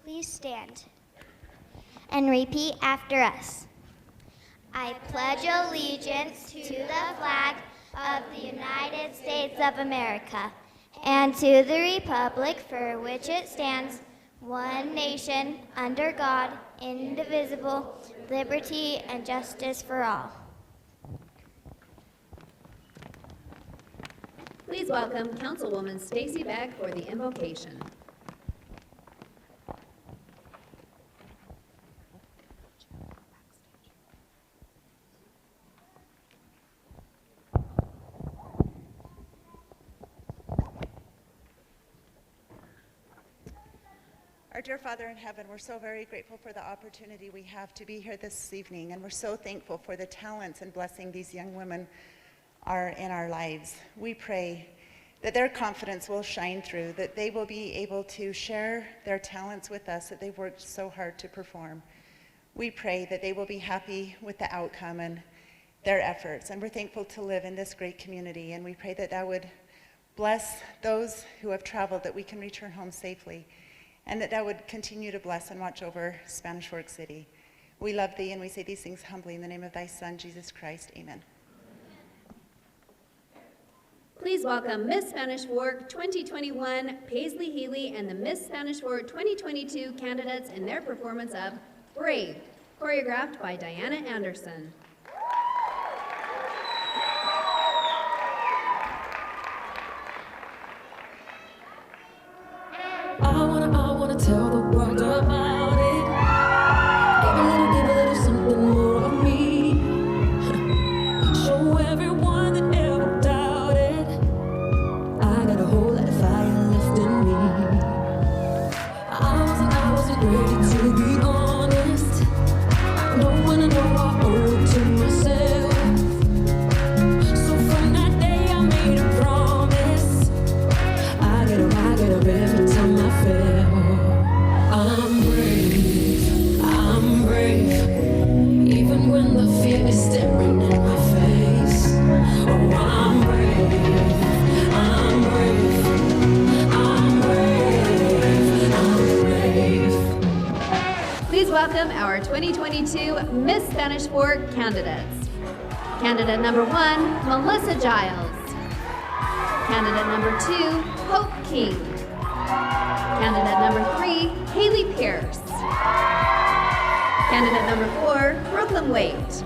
Please stand and repeat after us. I pledge allegiance to the flag of the United States of America and to the republic for which it stands, one nation, under God, indivisible, liberty and justice for all. Please welcome Councilwoman Stacy Beck for the invocation. Our dear Father in heaven, we're so very grateful for the opportunity we have to be here this evening, and we're so thankful for the talents and blessing these young women are in our lives. We pray that their confidence will shine through, that they will be able to share their talents with us that they've worked so hard to perform. We pray that they will be happy with the outcome and their efforts, and we're thankful to live in this great community, and we pray that that would bless those who have traveled, that we can return home safely, and that would continue to bless and watch over Spanish Fork City. We love thee, and we say these things humbly in the name of thy Son, Jesus Christ. Amen. Please welcome Miss Spanish Fork 2021, Paisley Healy, and the Miss Spanish Fork 2022 candidates in their performance of Brave, choreographed by Diana Anderson. I wanna tell the world about it. Give a little something more of me. Show everyone that ever doubted. I got a whole lot of fire left in me. I wasn't ready to be honest. No one I know I owe it to myself. So from that day I made a promise. I get up every time I fail. I'm brave, even when the fear is staring in my face. Oh, I'm brave, I'm brave, I'm brave, I'm brave. Please welcome our 2022 Miss Spanish Fork candidates. Candidate number 1, Melissa Giles. Candidate number 2, Hope King. Candidate number 3, Haley Pierce. Candidate number 4, Brooklyn Waite.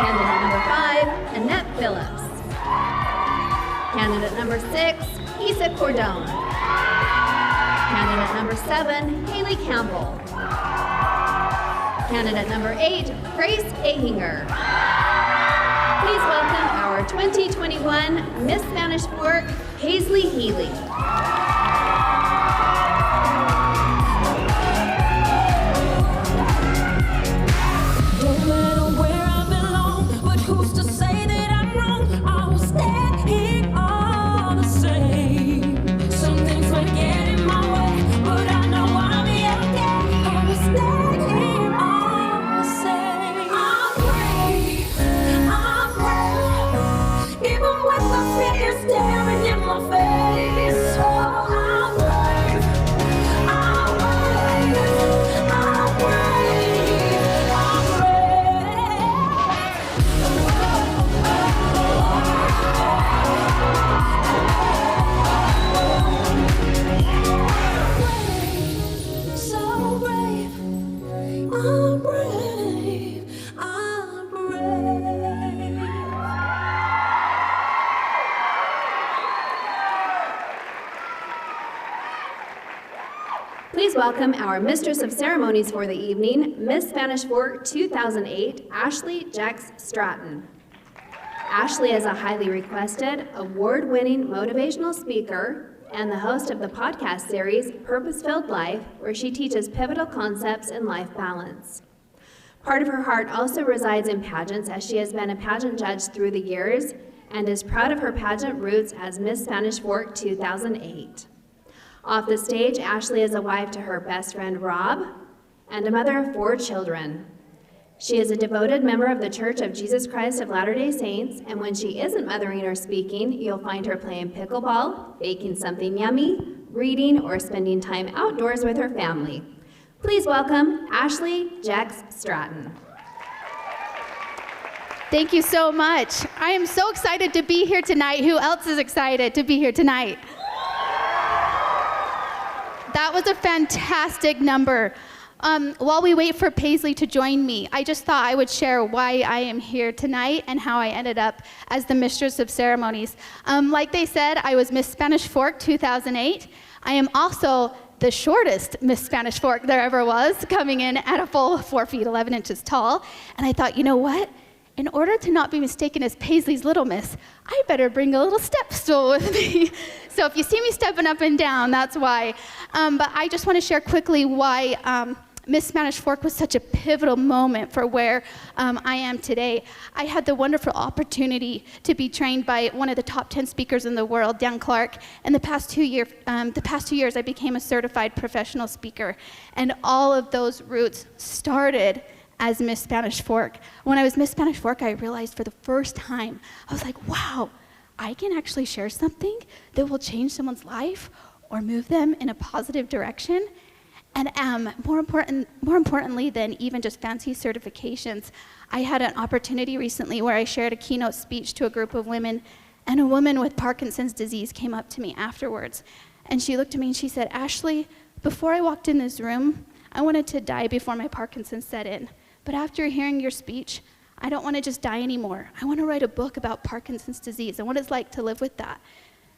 Candidate number 5, Annette Phillips. Candidate number 6, Isa Cordone. Candidate number 7, Haley Campbell. Candidate number 8, Grace Ahinger. Please welcome our 2021 Miss Spanish Fork, Paisley Healy. Don't matter where I belong, but who's to say that I'm wrong? I will stand here all the same. Some things might get in my way, but I know I'll be okay. I will stand here all the same. I'm brave, even when the fear is staring in my face. Oh, I'm brave, I'm brave, I'm brave, I'm brave. So brave, I'm brave, I'm brave. Please welcome our Mistress of Ceremonies for the evening, Miss Spanish Fork 2008, Ashley Jax Stratton. Ashley is a highly requested, award-winning motivational speaker and the host of the podcast series, Purpose-Filled Life, where she teaches pivotal concepts in life balance. Part of her heart also resides in pageants, as she has been a pageant judge through the years and is proud of her pageant roots as Miss Spanish Fork 2008. Off the stage, Ashley is a wife to her best friend, Rob, and a mother of 4 children. She is a devoted member of the Church of Jesus Christ of Latter-day Saints, and when she isn't mothering or speaking, you'll find her playing pickleball, baking something yummy, reading, or spending time outdoors with her family. Please welcome Ashley Jax Stratton. Thank you so much. I am so excited to be here tonight. Who else is excited to be here tonight? That was a fantastic number. While we wait for Paisley to join me, I just thought I would share why I am here tonight and how I ended up as the Mistress of Ceremonies. Like they said, I was Miss Spanish Fork 2008. I am also the shortest Miss Spanish Fork there ever was, coming in at a full 4 feet 11 inches tall. And I thought, you know what? In order to not be mistaken as Paisley's little miss, I better bring a little step stool with me. So if you see me stepping up and down, that's why. But I just want to share quickly why Miss Spanish Fork was such a pivotal moment for where I am today. I had the wonderful opportunity to be trained by one of the top 10 speakers in the world, Dan Clark. And the past 2 years, I became a certified professional speaker. And all of those roots started as Miss Spanish Fork. When I was Miss Spanish Fork, I realized for the first time, I was like, wow, I can actually share something that will change someone's life or move them in a positive direction. And more importantly than even just fancy certifications, I had an opportunity recently where I shared a keynote speech to a group of women, and a woman with Parkinson's disease came up to me afterwards. And she looked at me and she said, Ashley, before I walked in this room, I wanted to die before my Parkinson's set in. But after hearing your speech, I don't want to just die anymore. I want to write a book about Parkinson's disease and what it's like to live with that.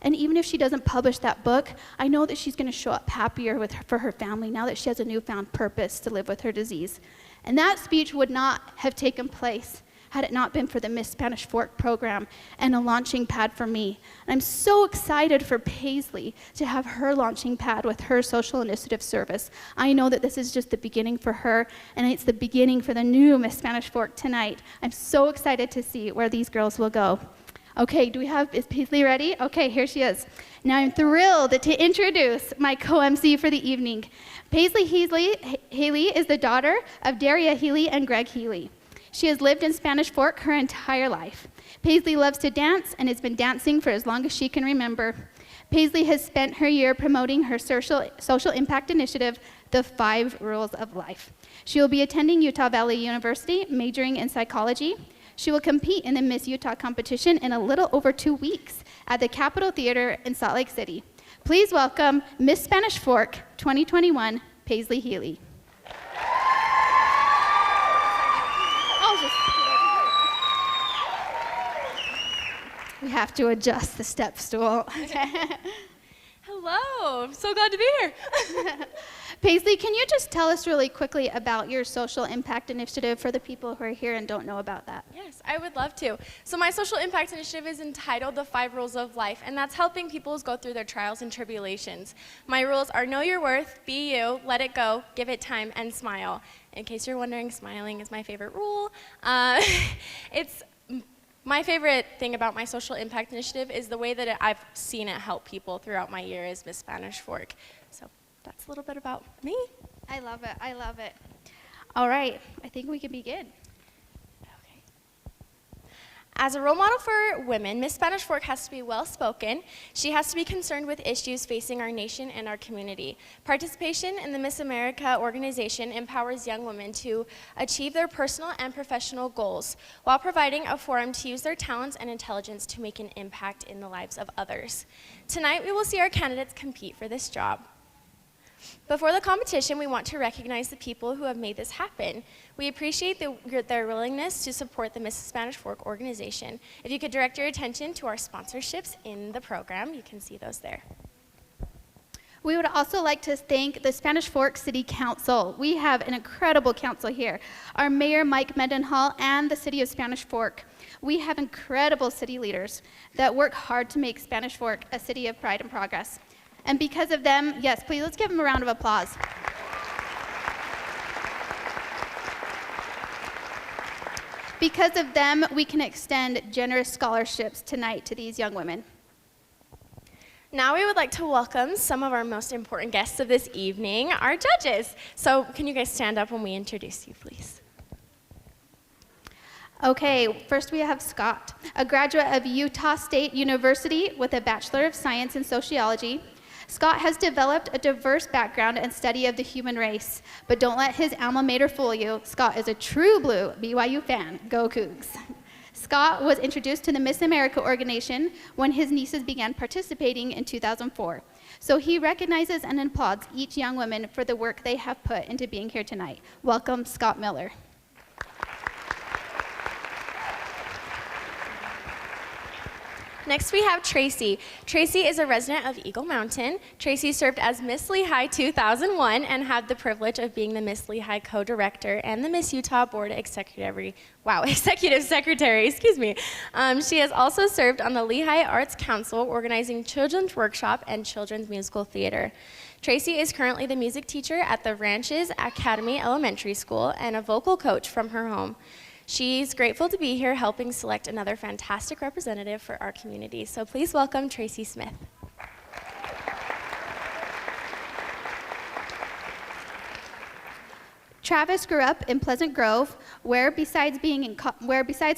And even if she doesn't publish that book, I know that she's going to show up happier for her family now that she has a newfound purpose to live with her disease. And that speech would not have taken place had it not been for the Miss Spanish Fork program and a launching pad for me. And I'm so excited for Paisley to have her launching pad with her social initiative service. I know that this is just the beginning for her, and it's the beginning for the new Miss Spanish Fork tonight. I'm so excited to see where these girls will go. Okay, is Paisley ready? Okay, here she is. Now I'm thrilled to introduce my co-MC for the evening. Paisley Healy is the daughter of Daria Healy and Greg Healy. She has lived in Spanish Fork her entire life. Paisley loves to dance and has been dancing for as long as she can remember. Paisley has spent her year promoting her social impact initiative, The 5 Rules of Life. She will be attending Utah Valley University, majoring in psychology. She will compete in the Miss Utah competition in a little over 2 weeks at the Capitol Theater in Salt Lake City. Please welcome Miss Spanish Fork 2021, Paisley Healy. We have to adjust the step stool. Hello, I'm so glad to be here. Paisley, can you just tell us really quickly about your social impact initiative for the people who are here and don't know about that? Yes, I would love to. So my social impact initiative is entitled The 5 Rules of Life, and that's helping people go through their trials and tribulations. My rules are know your worth, be you, let it go, give it time, and smile. In case you're wondering, smiling is my favorite rule. My favorite thing about my social impact initiative is the way that I've seen it help people throughout my year as Miss Spanish Fork. So that's a little bit about me. I love it. I love it. All right. I think we can begin. As a role model for women, Miss Spanish Fork has to be well-spoken. She has to be concerned with issues facing our nation and our community. Participation in the Miss America organization empowers young women to achieve their personal and professional goals while providing a forum to use their talents and intelligence to make an impact in the lives of others. Tonight, we will see our candidates compete for this job. Before the competition, we want to recognize the people who have made this happen. We appreciate their willingness to support the Miss Spanish Fork organization. If you could direct your attention to our sponsorships in the program, you can see those there. We would also like to thank the Spanish Fork City Council. We have an incredible council here. Our Mayor, Mike Mendenhall, and the City of Spanish Fork. We have incredible city leaders that work hard to make Spanish Fork a city of pride and progress. And because of them, yes, please, let's give them a round of applause. Because of them, we can extend generous scholarships tonight to these young women. Now we would like to welcome some of our most important guests of this evening, our judges. So can you guys stand up when we introduce you, please? Okay, first we have Scott, a graduate of Utah State University with a Bachelor of Science in Sociology. Scott has developed a diverse background and study of the human race, but don't let his alma mater fool you. Scott is a true blue BYU fan. Go Cougs. Scott was introduced to the Miss America organization when his nieces began participating in 2004. So he recognizes and applauds each young woman for the work they have put into being here tonight. Welcome, Scott Miller. Next, we have Tracy. Tracy is a resident of Eagle Mountain. Tracy served as Miss Lehigh 2001 and had the privilege of being the Miss Lehigh co-director and the Miss Utah Board executive secretary, She has also served on the Lehigh Arts Council, organizing children's workshop and children's musical theater. Tracy is currently the music teacher at the Ranches Academy Elementary School and a vocal coach from her home. She's grateful to be here helping select another fantastic representative for our community. So please welcome Tracy Smith. Travis grew up in Pleasant Grove, where besides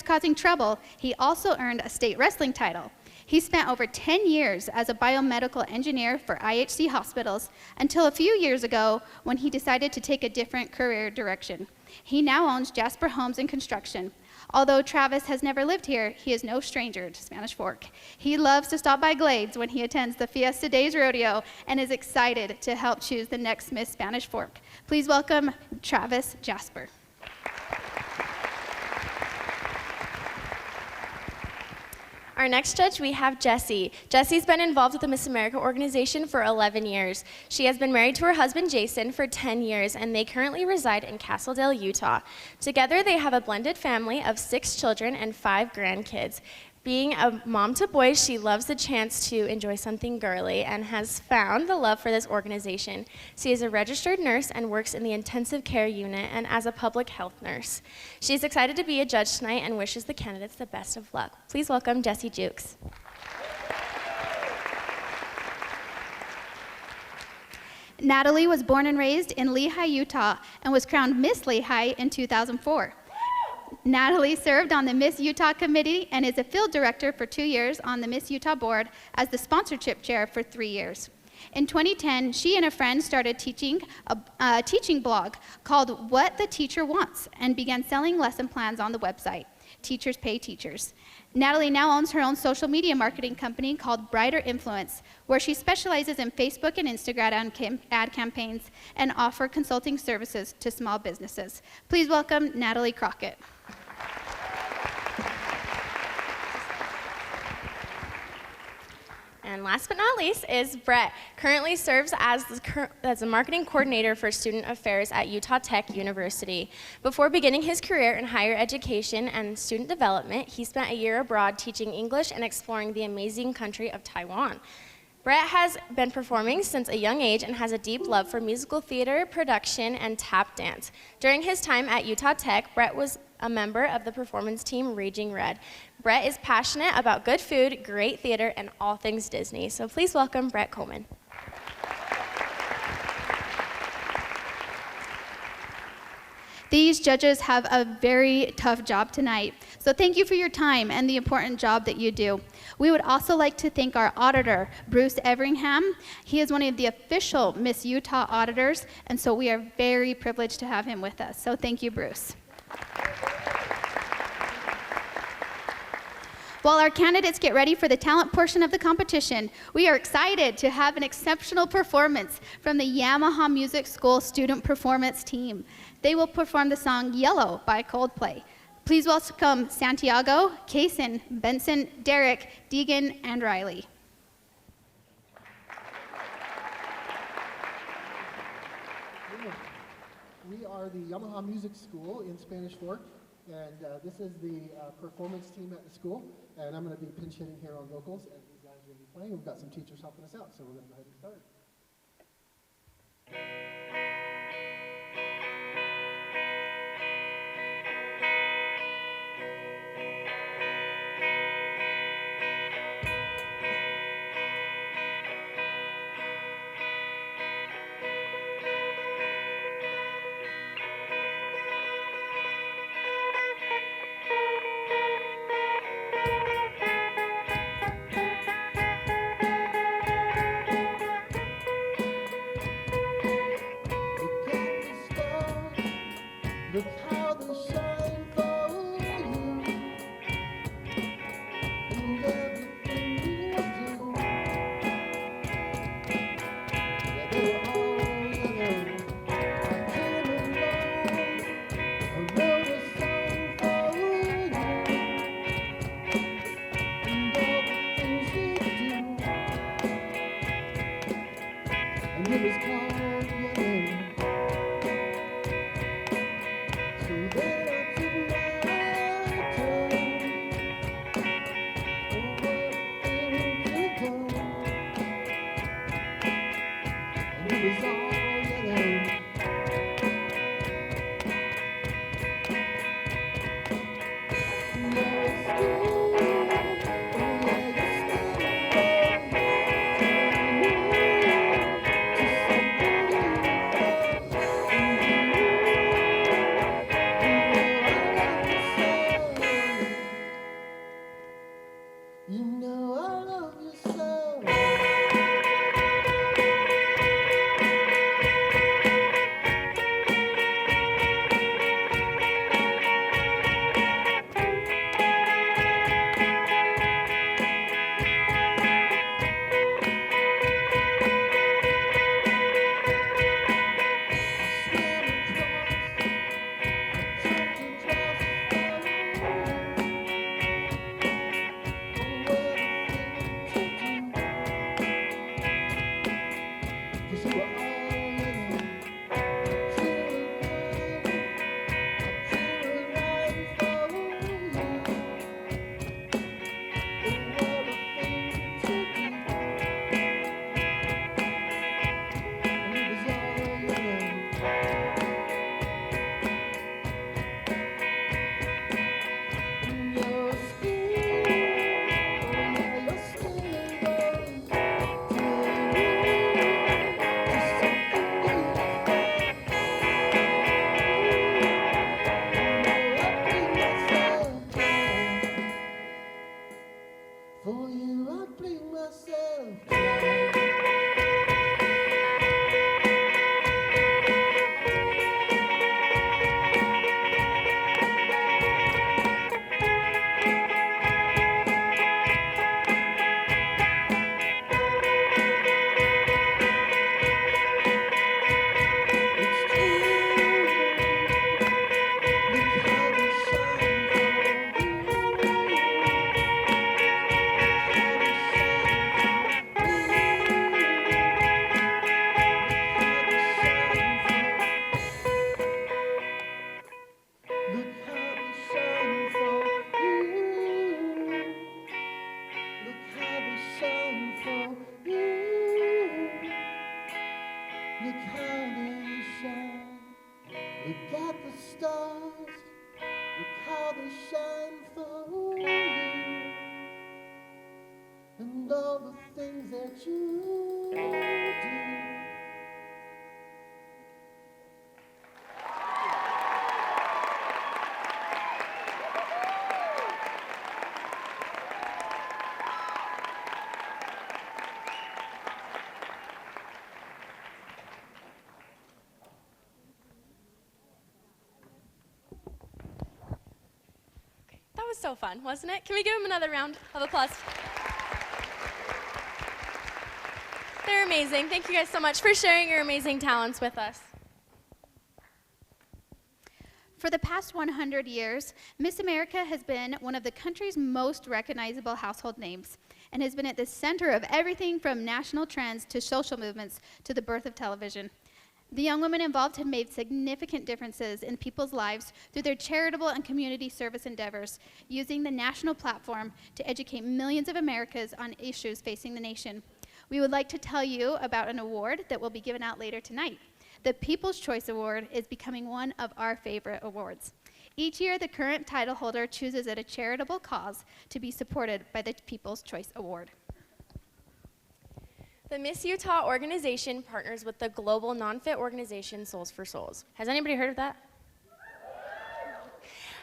causing trouble, he also earned a state wrestling title. He spent over 10 years as a biomedical engineer for IHC hospitals until a few years ago when he decided to take a different career direction. He now owns Jasper Homes and Construction. Although Travis has never lived here, he is no stranger to Spanish Fork. He loves to stop by Glades when he attends the Fiesta Days Rodeo and is excited to help choose the next Miss Spanish Fork. Please welcome Travis Jasper. Our next judge, we have Jessie. Jessie's been involved with the Miss America organization for 11 years. She has been married to her husband, Jason, for 10 years, and they currently reside in Castledale, Utah. Together, they have a blended family of 6 children and 5 grandkids. Being a mom to boys, she loves the chance to enjoy something girly and has found the love for this organization. She is a registered nurse and works in the intensive care unit and as a public health nurse. She's excited to be a judge tonight and wishes the candidates the best of luck. Please welcome Jessie Jukes. Natalie was born and raised in Lehigh, Utah, and was crowned Miss Lehigh in 2004. Natalie served on the Miss Utah Committee and is a field director for 2 years on the Miss Utah Board as the sponsorship chair for 3 years. In 2010, she and a friend started teaching a teaching blog called What the Teacher Wants and began selling lesson plans on the website. Teachers Pay Teachers. Natalie now owns her own social media marketing company called Brighter Influence, where she specializes in Facebook and Instagram ad campaigns and offer consulting services to small businesses. Please welcome Natalie Crockett. And last but not least is Brett. Currently serves as a marketing coordinator for student affairs at Utah Tech University. Before beginning his career in higher education and student development, he spent a year abroad teaching English and exploring the amazing country of Taiwan. Brett has been performing since a young age and has a deep love for musical theater, production, and tap dance. During his time at Utah Tech, Brett was a member of the performance team Raging Red. Brett is passionate about good food, great theater, and all things Disney. So please welcome Brett Coleman. These judges have a very tough job tonight, so thank you for your time and the important job that you do. We would also like to thank our auditor, Bruce Everingham. He is one of the official Miss Utah auditors, and so we are very privileged to have him with us. So thank you, Bruce. While our candidates get ready for the talent portion of the competition, we are excited to have an exceptional performance from the Yamaha Music School student performance team. They will perform the song Yellow by Coldplay. Please welcome Santiago, Kaysen, Benson, Derek, Deegan, and Riley. We are the Yamaha Music School in Spanish Fork, and this is the performance team at the school, and I'm going to be pinch hitting here on vocals, and these guys are going to be playing. We've got some teachers helping us out, so we're going to go ahead and start. Look how they shine for you and everything you do. Yeah, they were all yellow. I came along, I wrote a song for you and all the things you do. And it was called yellow. So then I took my turn. Oh, what a thing to go. And it was all yellow. And your skin, oh yeah, your skin turned to something beautiful. You know I love you so. For you, I bring myself down. It's true. Look how they shine for you. Look how they shine for you. Look how they shine for you. Look how they shine. Look at the stars. Look how they shine for you. And all the things that you do. That was so fun, wasn't it? Can we give them another round of applause? They're amazing. Thank you guys so much for sharing your amazing talents with us. For the past 100 years, Miss America has been one of the country's most recognizable household names and has been at the center of everything from national trends to social movements to the birth of television. The young women involved have made significant differences in people's lives through their charitable and community service endeavors, using the national platform to educate millions of Americans on issues facing the nation. We would like to tell you about an award that will be given out later tonight. The People's Choice Award is becoming one of our favorite awards. Each year, the current title holder chooses a charitable cause to be supported by the People's Choice Award. The Miss Utah organization partners with the global non-fit organization Souls for Souls. Has anybody heard of that?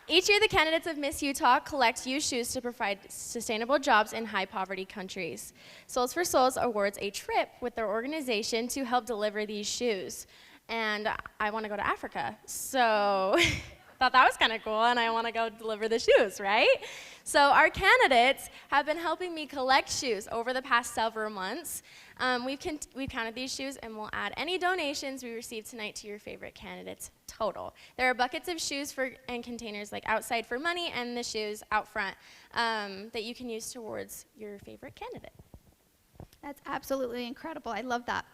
Each year, the candidates of Miss Utah collect used shoes to provide sustainable jobs in high-poverty countries. Souls for Souls awards a trip with their organization to help deliver these shoes. and I want to go to Africa. So thought that was kind of cool, and I want to go deliver the shoes, right? So our candidates have been helping me collect shoes over the past several months. We've counted these shoes, and we'll add any donations we receive tonight to your favorite candidates total. There are buckets of shoes and containers like outside for money, and the shoes out front that you can use towards your favorite candidate. That's absolutely incredible. I love that.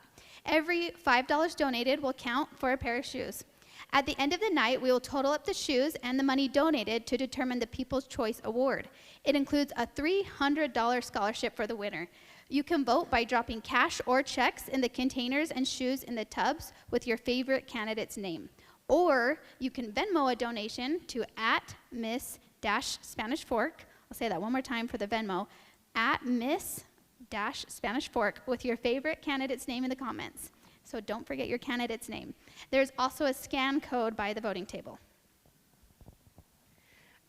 Every $5 donated will count for a pair of shoes. At the end of the night, we will total up the shoes and the money donated to determine the People's Choice Award. It includes a $300 scholarship for the winner. You can vote by dropping cash or checks in the containers and shoes in the tubs with your favorite candidate's name. Or you can Venmo a donation to @Miss-Spanish Fork. I'll say that one more time for the Venmo. @Miss-Spanish Fork with your favorite candidate's name in the comments. So don't forget your candidate's name. There's also a scan code by the voting table.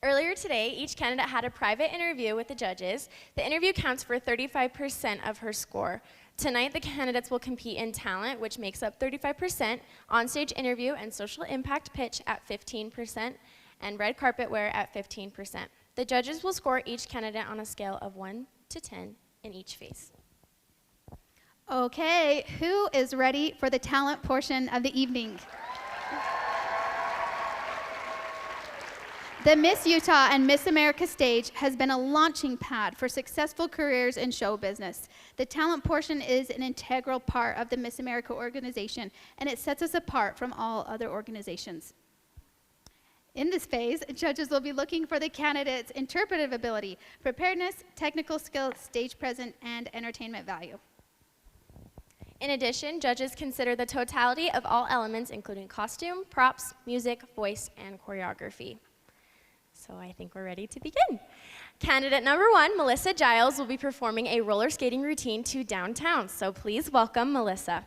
Earlier today, each candidate had a private interview with the judges. The interview counts for 35% of her score. Tonight, the candidates will compete in talent, which makes up 35%, onstage interview and social impact pitch at 15%, and red carpet wear at 15%. The judges will score each candidate on a scale of 1 to 10 in each phase. Okay, who is ready for the talent portion of the evening? The Miss Utah and Miss America stage has been a launching pad for successful careers in show business. The talent portion is an integral part of the Miss America organization, and it sets us apart from all other organizations. In this phase, judges will be looking for the candidate's interpretive ability, preparedness, technical skill, stage presence, and entertainment value. In addition, judges consider the totality of all elements, including costume, props, music, voice, and choreography. So I think we're ready to begin. Candidate number 1, Melissa Giles, will be performing a roller skating routine to Downtown. So please welcome Melissa.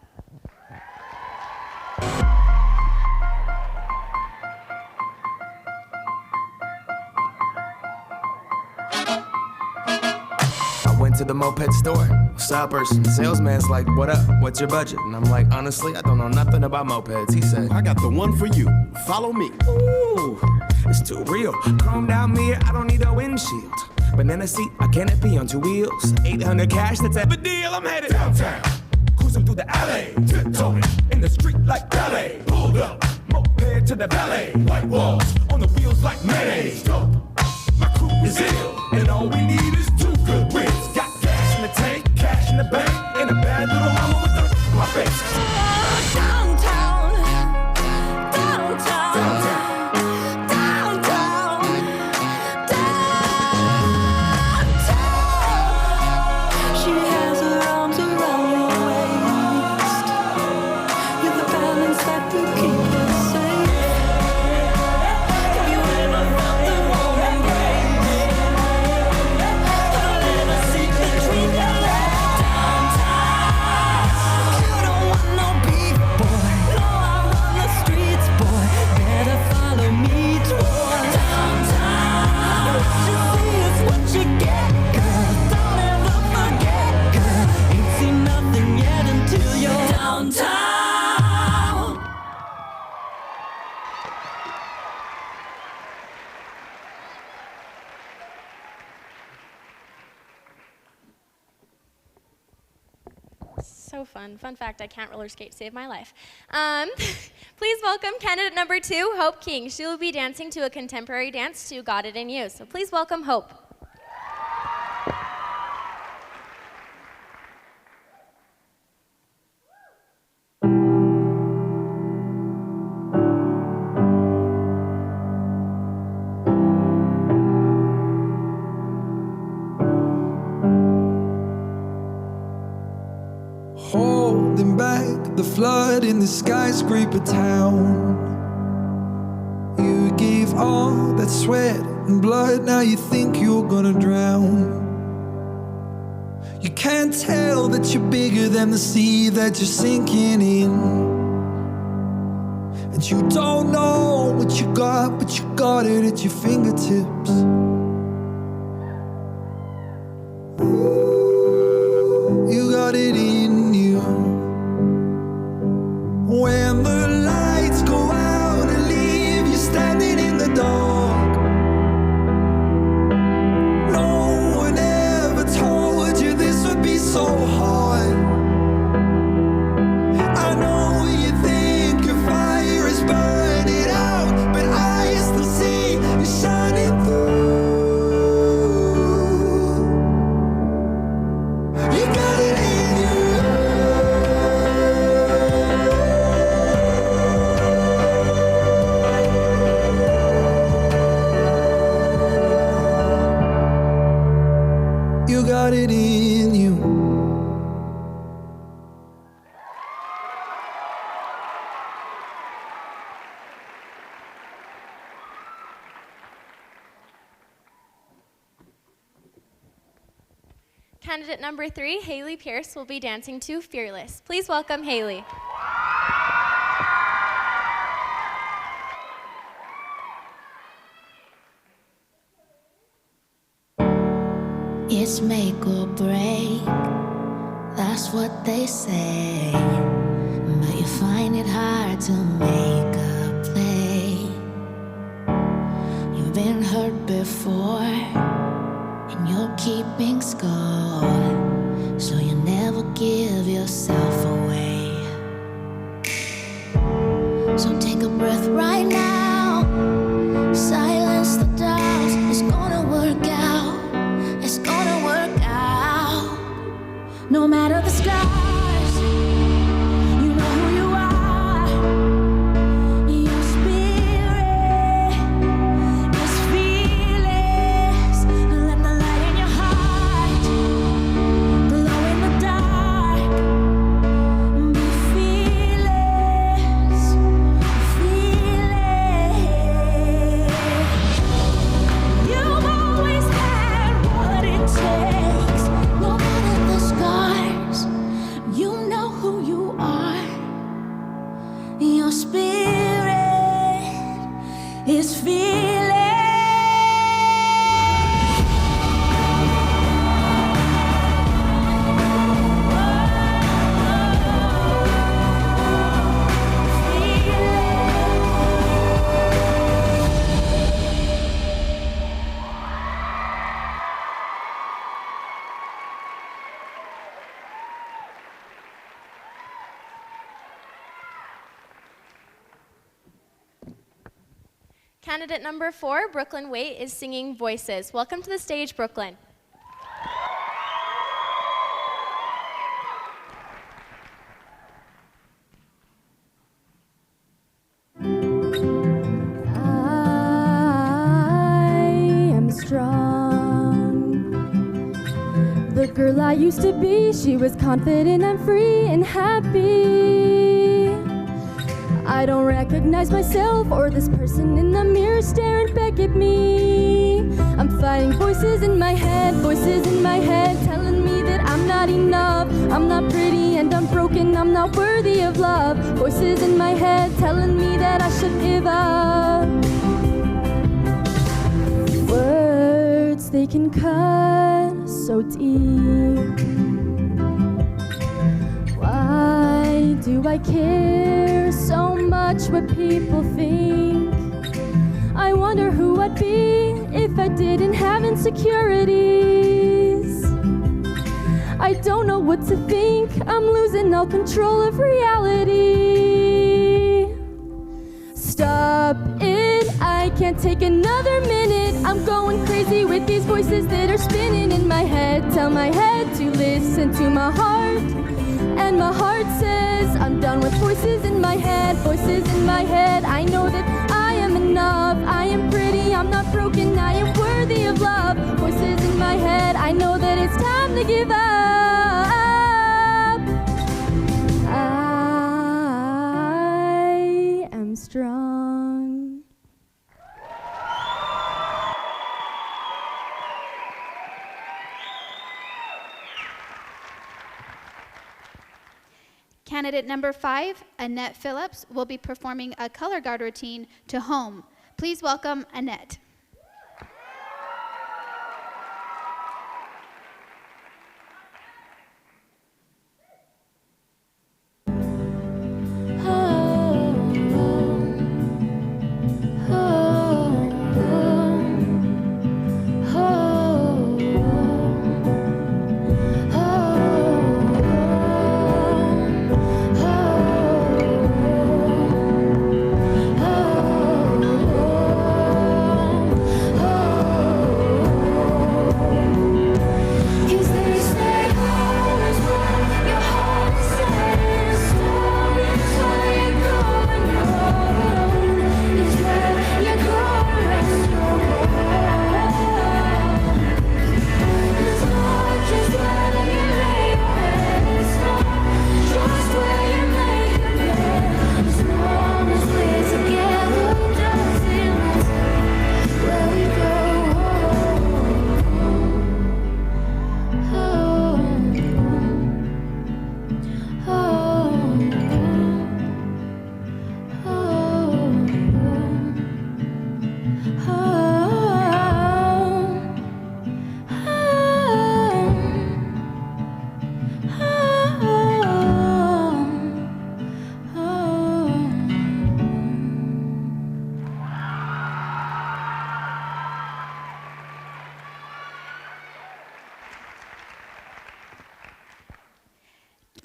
Went to the moped store, stoppers, salesman's like, what up, what's your budget? And I'm like, honestly, I don't know nothing about mopeds. He said, I got the one for you, follow me. ooh, it's too real. Chrome down mirror, I don't need a windshield. Banana seat, I canopy on 2 wheels. 800 cash, that's a deal, I'm headed downtown. Cruising through the alley, tiptoeing in the street like ballet. Pulled up, moped to the valet. White walls, on the wheels like mayonnaise. Dope, my crew is ill, and all we need is 2 good wins. Got cash in the tank, cash in the bank, and a bad little mama with a my face. Downtown, downtown, downtown, downtown. She has her arms around your waist, with a balance that will keep her safe. Have you ever felt the warm embrace? A little secret between your legs. Downtown, you don't want no beef, boy. No, I run the streets, boy. Better follow me toward downtown. What you see is what you get, girl. Don't ever forget, girl. Ain't seen nothing yet until you're downtown. So fun. Fun fact, I can't roller skate to save my life. Please welcome candidate number 2, Hope King. She will be dancing to a contemporary dance to Got It In You. So please welcome Hope. Holding back the flood in the skyscraper town. You gave all that sweat and blood, now you think you're gonna drown. You can't tell that you're bigger than the sea that you're sinking in. And you don't know what you got, but you got it at your fingertips. You got it in you. When the Candidate number 3, Haley Pierce, will be dancing to Fearless. Please welcome Haley. It's make or break, that's what they say. But you find it hard to make a play. You've been hurt before, and you're keeping score, so you never give yourself away. So take a breath right now, silence the doubts. It's gonna work out, it's gonna work out. No matter the scars, you know who you are. Your spirit is fearless. Let the light in your heart glow in the dark. Be fearless, fearless. You've always had what it takes. No matter the scars, you know who you are. Your spirit is fearless. Candidate number 4, Brooklyn Waite, is singing Voices. Welcome to the stage, Brooklyn. I am strong. The girl I used to be, she was confident and free and happy. I don't recognize myself or this person in the mirror staring back at me. I'm fighting voices in my head telling me that I'm not enough. I'm not pretty and I'm broken, I'm not worthy of love. Voices in my head telling me that I should give up. Words, they can cut so deep. Why do I care so much what people think? I wonder who I'd be if I didn't have insecurities. I don't know what to think, I'm losing all control of reality. Stop it, I can't take another minute. I'm going crazy with these voices that are spinning in my head. Tell my head to listen to my heart, and my heart says I'm done with voices in my head. Voices in my head, I know that I am enough. I am pretty, I'm not broken, I am worthy of love. Voices in my head, I know that it's time to give up. I am strong. Candidate number 5, Annette Phillips, will be performing a color guard routine to Home. Please welcome Annette.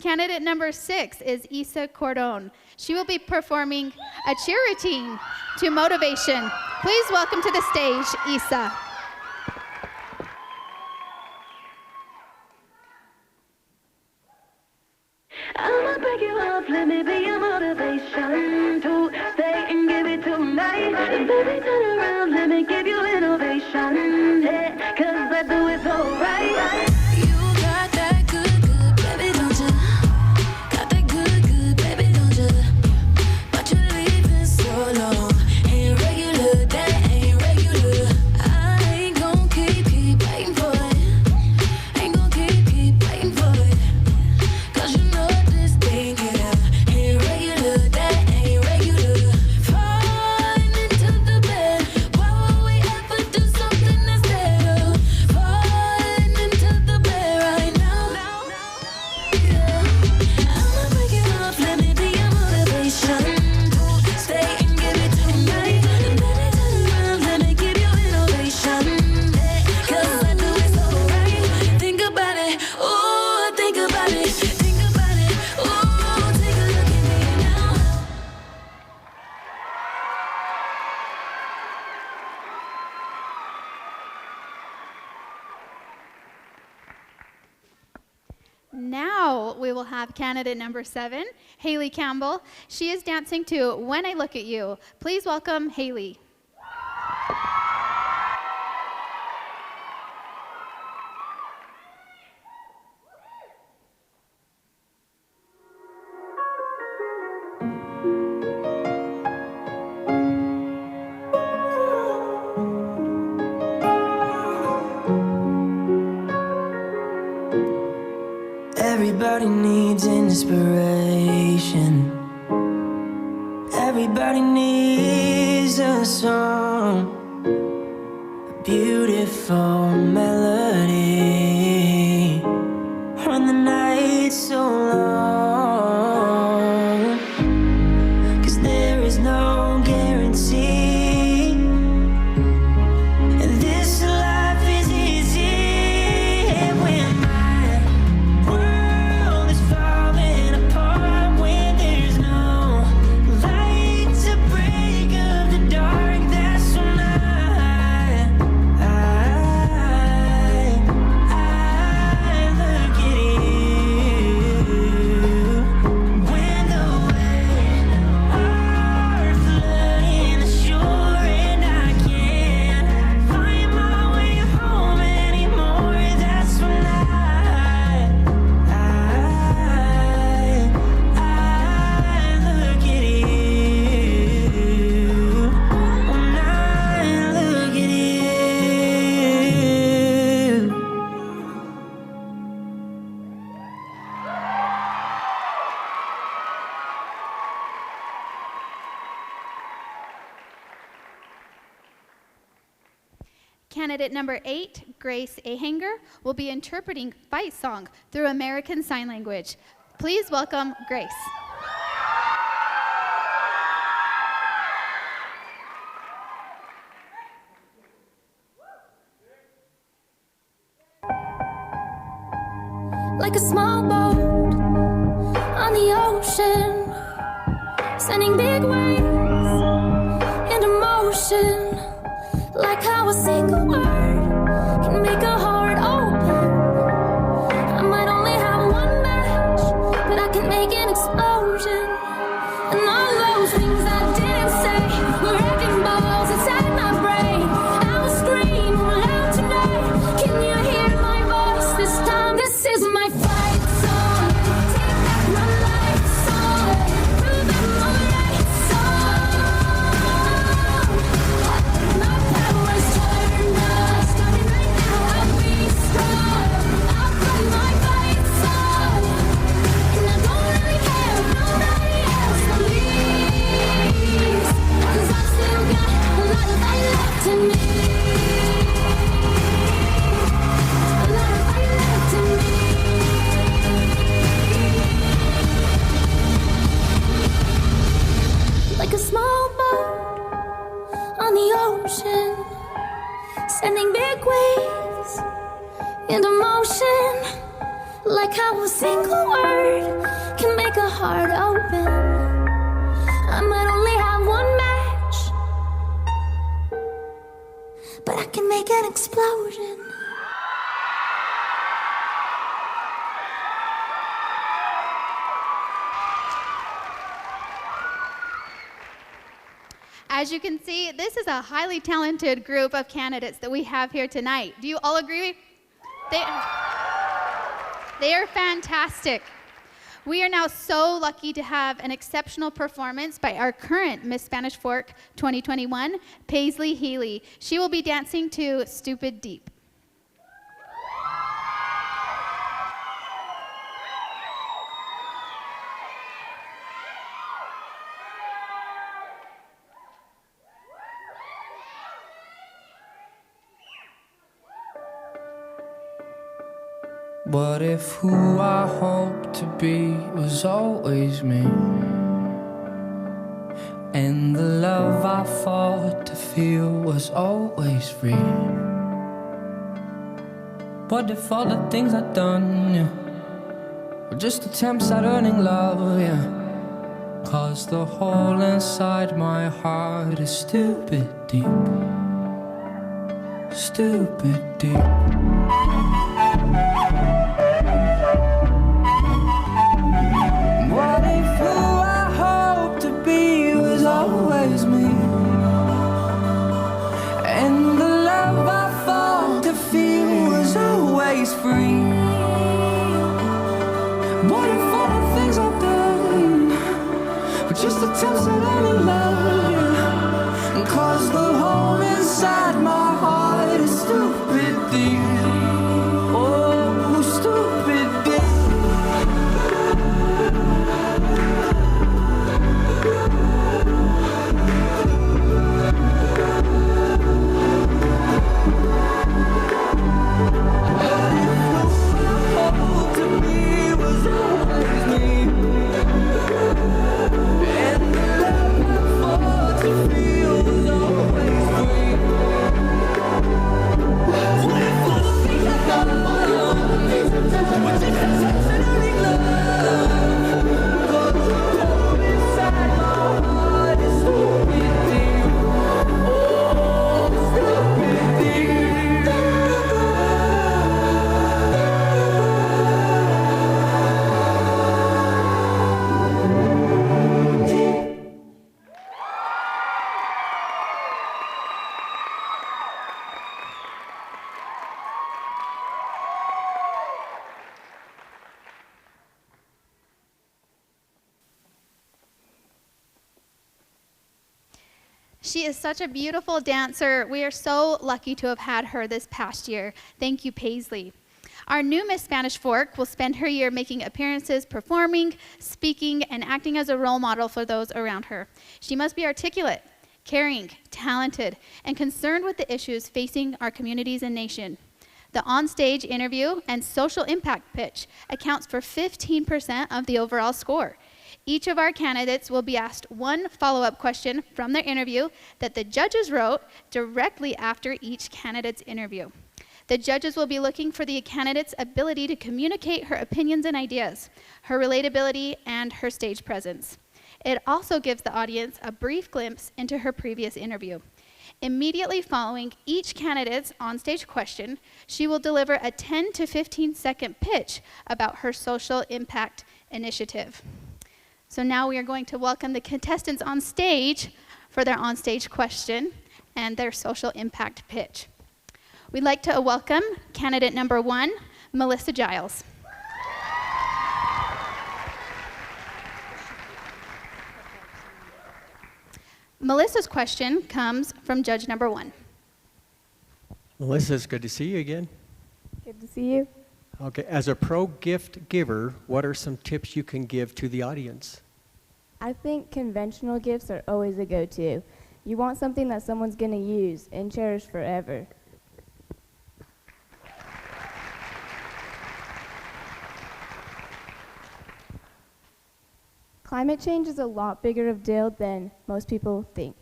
Candidate number 6 is Isa Cordon. She will be performing a cheer routine to motivation. Please welcome to the stage, Isa. I'ma break you off, let me be your motivation to stay and give it tonight. And baby, turn around, let me give you innovation. Yeah, 'cause I do it so right. You got that good, good, baby, don't you? Got that good, good, baby, don't you? But you're leaving so long. Ain't regular, that ain't regular. I ain't gon' keep waiting for it. Ain't gon' keep waiting for it. 'Cause you know this thing here ain't regular, that ain't regular. Falling into the bed, why would we ever do something instead of falling into the bed right now? Yeah. I'ma break it off, let me be your motivation to stay and give it tonight. And baby, turn around, let me give you innovation. Yeah, 'cause I do it so right. Think about it, ooh, think about it. Think about it, ooh, take a look at me now. Now we will have candidate number 7, Haley Campbell. She is dancing to When I Look at You. Please welcome Haley. Everybody needs inspiration. Everybody needs a song, a beautiful melody when the night's so long. 'Cause there is no guarantee, and this life is easy when my world is falling apart, when there's no light to break up the dark. That's when I look at you. When the waves are flooding the shore and I can't find my way home anymore, that's when I look at you. When I look at you. Candidate number 8, Grace Ahanger, will be interpreting Fight Song through American Sign Language. Please welcome Grace. Like a small boat on the ocean, sending big waves into motion. Like how a single word can make a heart open. I might only have one match, but I can make an explosion. And all those things I didn't say were wrecking balls inside my brain. I will scream loud tonight. Can you hear my voice this time? This is my fight song. Take back my life song. Prove I'm my right song. My power's turned up. Starting right now, I'll be strong. I'll play my fight song. And I don't really care if nobody else believes. 'Cause I've still got a lot of fight left in me. A lot of fight left in me. Like a small boat on the ocean, sending big waves into motion. Like how a single word can make a heart open. I might only have one match, but I can make an explosion. As you can see, this is a highly talented group of candidates that we have here tonight. Do you all agree? They are fantastic. We are now so lucky to have an exceptional performance by our current Miss Spanish Fork 2021, Paisley Healy. She will be dancing to Stupid Deep. What if who I hoped to be was always me? And the love I fought to feel was always free? What if all the things I'd done, yeah, were just attempts at earning love, yeah? 'Cause the hole inside my heart is stupid deep. Stupid deep. What if who I hoped to be was always me? And the love I fought to feel was always free? What if all the things I've done were just attempts at earning love, yeah? 'Cause the hole inside my heart is stupid deep. Oh, stupid deep. She is such a beautiful dancer. We are so lucky to have had her this past year. Thank you, Paisley. Our new Miss Spanish Fork will spend her year making appearances, performing, speaking, and acting as a role model for those around her. She must be articulate, caring, talented, and concerned with the issues facing our communities and nation. The onstage interview and social impact pitch accounts for 15% of the overall score. Each of our candidates will be asked one follow-up question from their interview that the judges wrote directly after each candidate's interview. The judges will be looking for the candidate's ability to communicate her opinions and ideas, her relatability, and her stage presence. It also gives the audience a brief glimpse into her previous interview. Immediately following each candidate's onstage question, she will deliver a 10 to 15 second pitch about her social impact initiative. So now we are going to welcome the contestants on stage for their onstage question and their social impact pitch. We'd like to welcome candidate number 1, Melissa Giles. Melissa's question comes from judge number 1. Melissa, it's good to see you again. Good to see you. Okay, as a pro gift giver, what are some tips you can give to the audience? I think conventional gifts are always a go-to. You want something that someone's going to use and cherish forever. Climate change is a lot bigger of a deal than most people think.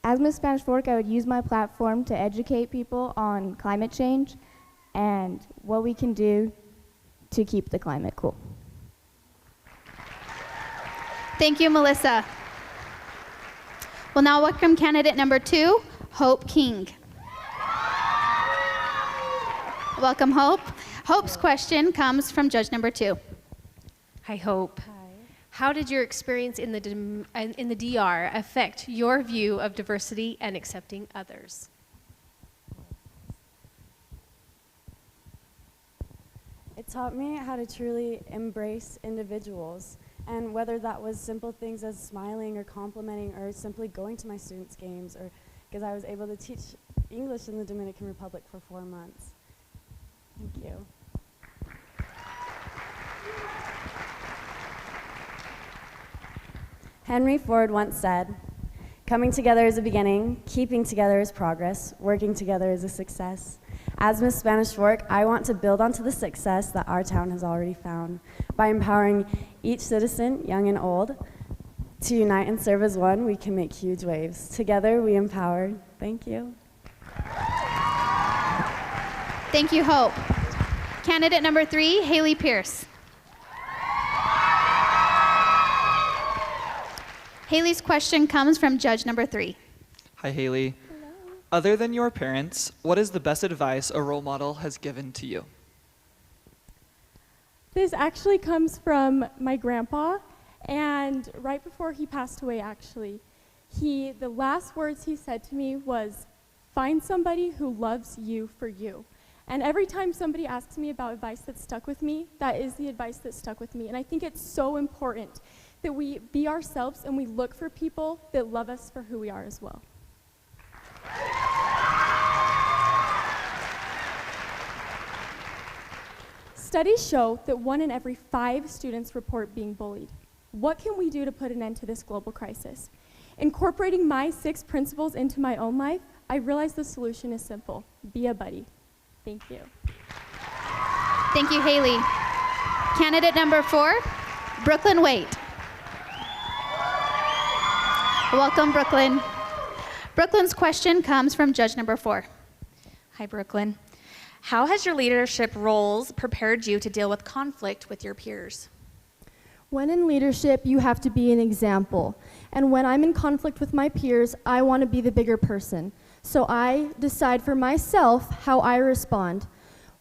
As Miss Spanish Fork, I would use my platform to educate people on climate change and what we can do to keep the climate cool. Thank you, Melissa. We'll now welcome candidate number 2, Hope King. Welcome, Hope. Hope's question comes from judge number 2. Hi, Hope. Hi. How did your experience in the DR affect your view of diversity and accepting others? It taught me how to truly embrace individuals, and whether that was simple things as smiling or complimenting or simply going to my students' games, or because I was able to teach English in the Dominican Republic for 4 months. Thank you. Henry Ford once said, "Coming together is a beginning, keeping together is progress, working together is a success." As Miss Spanish Fork, I want to build onto the success that our town has already found by empowering each citizen, young and old, to unite and serve as one. We can make huge waves. Together, we empower. Thank you. Thank you, Hope. Candidate number 3, Haley Pierce. Haley's question comes from judge number 3. Hi, Haley. Hello. Other than your parents, what is the best advice a role model has given to you? This actually comes from my grandpa, and right before he passed away, actually, the last words he said to me was, "Find somebody who loves you for you." And every time somebody asks me about advice that stuck with me, that is the advice that stuck with me. And I think it's so important that we be ourselves and we look for people that love us for who we are as well. Studies show that 1 in every 5 students report being bullied. What can we do to put an end to this global crisis? Incorporating my 6 principles into my own life, I realized the solution is simple. Be a buddy. Thank you. Thank you, Haley. Candidate number 4, Brooklyn Waite. Welcome, Brooklyn. Brooklyn's question comes from judge number 4. Hi, Brooklyn. How has your leadership roles prepared you to deal with conflict with your peers? When in leadership, you have to be an example. And when I'm in conflict with my peers, I want to be the bigger person. So I decide for myself how I respond.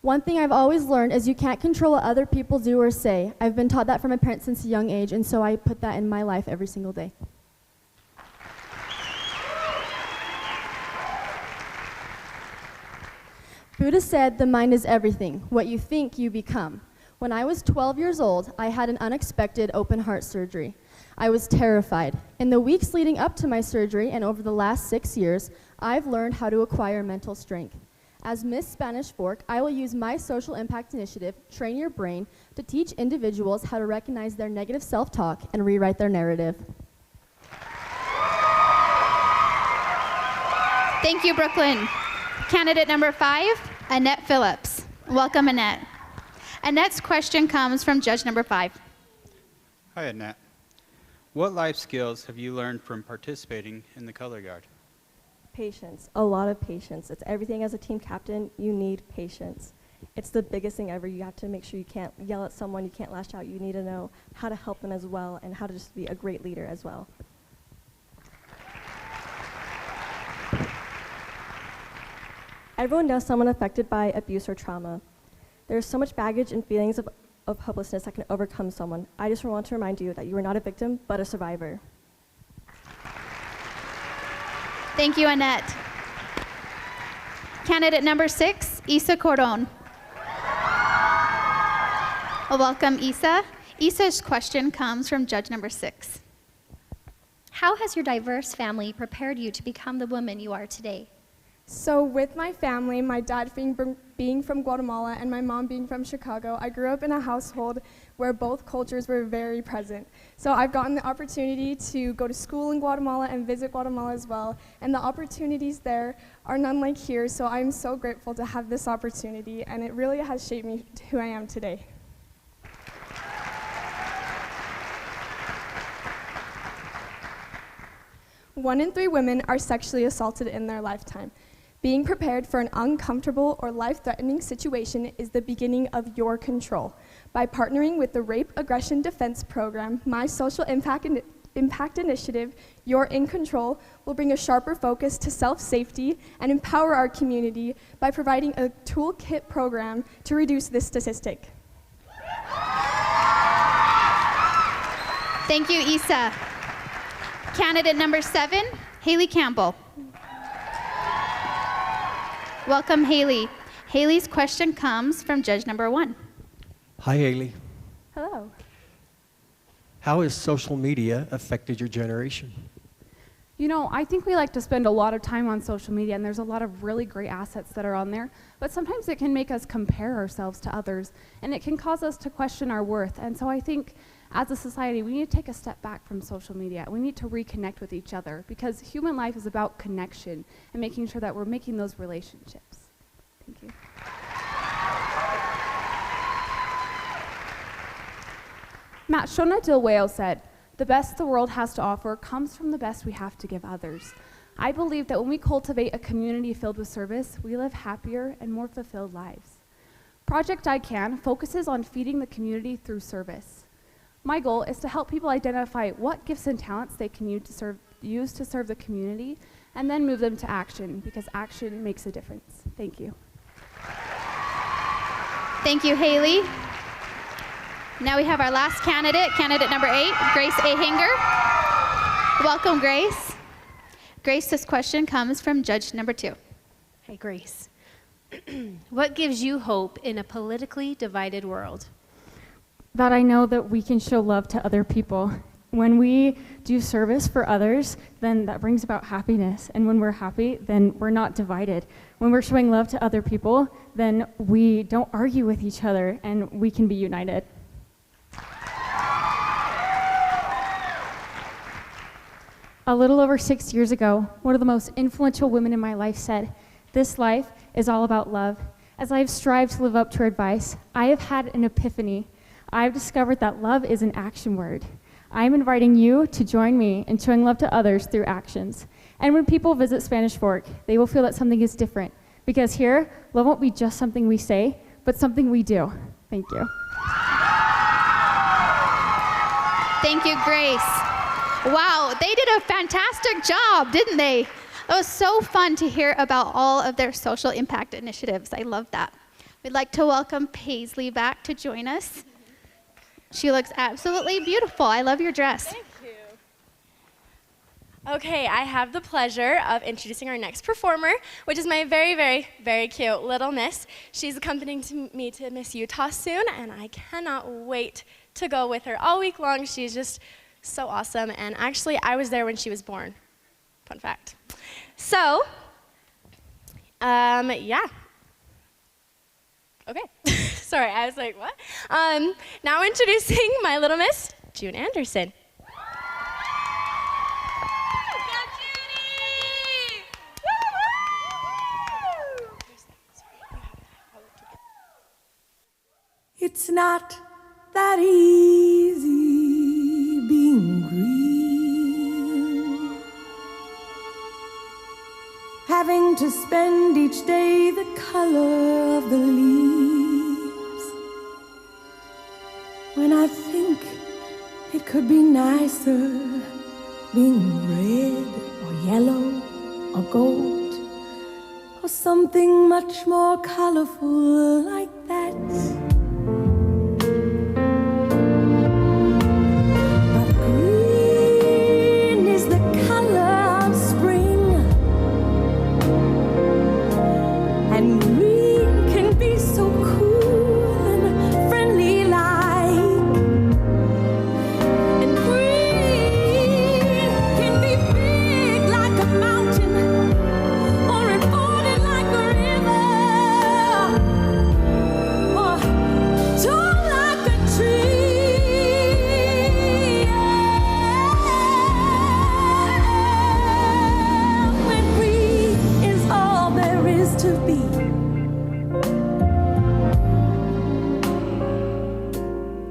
One thing I've always learned is you can't control what other people do or say. I've been taught that from my parents since a young age, and so I put that in my life every single day. Buddha said the mind is everything. What you think, you become. When I was 12 years old, I had an unexpected open heart surgery. I was terrified. In the weeks leading up to my surgery and over the last 6 years, I've learned how to acquire mental strength. As Miss Spanish Fork, I will use my social impact initiative, Train Your Brain, to teach individuals how to recognize their negative self-talk and rewrite their narrative. Thank you, Brooklyn. Candidate number 5, Annette Phillips. Welcome, Annette. Annette's question comes from judge number 5. Hi, Annette. What life skills have you learned from participating in the color guard? Patience, a lot of patience. It's everything as a team captain, you need patience. It's the biggest thing ever. You have to make sure you can't yell at someone, you can't lash out. You need to know how to help them as well and how to just be a great leader as well. Everyone knows someone affected by abuse or trauma. There's so much baggage and feelings of hopelessness that can overcome someone. I just want to remind you that you are not a victim, but a survivor. Thank you, Annette. Candidate number 6, Isa Cordon. Welcome, Isa. Isa's question comes from judge number 6. How has your diverse family prepared you to become the woman you are today? So with my family, my dad being from Guatemala and my mom being from Chicago, I grew up in a household where both cultures were very present. So I've gotten the opportunity to go to school in Guatemala and visit Guatemala as well, and the opportunities there are none like here, so I'm so grateful to have this opportunity, and it really has shaped me to who I am today. One in 3 women are sexually assaulted in their lifetime. Being prepared for an uncomfortable or life-threatening situation is the beginning of your control. By partnering with the Rape Aggression Defense Program, My Social Impact Initiative, You're in Control, will bring a sharper focus to self-safety and empower our community by providing a toolkit program to reduce this statistic. Thank you, Issa. Candidate number 7, Haley Campbell. Welcome, Haley. Haley's question comes from judge number 1. Hi, Haley. Hello. How has social media affected your generation? You know, I think we like to spend a lot of time on social media, and there's a lot of really great assets that are on there, but sometimes it can make us compare ourselves to others, and it can cause us to question our worth. And so I think as a society, we need to take a step back from social media. We need to reconnect with each other, because human life is about connection and making sure that we're making those relationships. Thank you. Matt Shona Dill-Wales said, "The best the world has to offer comes from the best we have to give others." I believe that when we cultivate a community filled with service, we live happier and more fulfilled lives. Project I Can focuses on feeding the community through service. My goal is to help people identify what gifts and talents they can use to serve the community, and then move them to action, because action makes a difference. Thank you. Thank you, Haley. Now we have our last candidate, candidate number 8, Grace Ahinger. Welcome, Grace. Grace, this question comes from judge number 2. Hey, Grace. What gives you hope in a politically divided world? That I know that we can show love to other people. When we do service for others, then that brings about happiness. And when we're happy, then we're not divided. When we're showing love to other people, then we don't argue with each other, and we can be united. A little over 6 years ago, one of the most influential women in my life said, "This life is all about love." As I have strived to live up to her advice, I have had an epiphany. I've discovered that love is an action word. I'm inviting you to join me in showing love to others through actions. And when people visit Spanish Fork, they will feel that something is different. Because here, love won't be just something we say, but something we do. Thank you. Thank you, Grace. Wow, they did a fantastic job, didn't they? It was so fun to hear about all of their social impact initiatives. I love that. We'd like to welcome Paisley back to join us. She looks absolutely beautiful. I love your dress. Thank you. Okay, I have the pleasure of introducing our next performer, which is my very, very, very cute little miss. She's accompanying me to Miss Utah soon, and I cannot wait to go with her all week long. She's just so awesome, and actually, I was there when she was born. Fun fact. So, yeah. Okay. Sorry, I was like, what? Now introducing my little miss, June Anderson. It's not that easy being green, having to spend each day the color of the leaves, when I think it could be nicer being red or yellow or gold, or something much more colorful like that.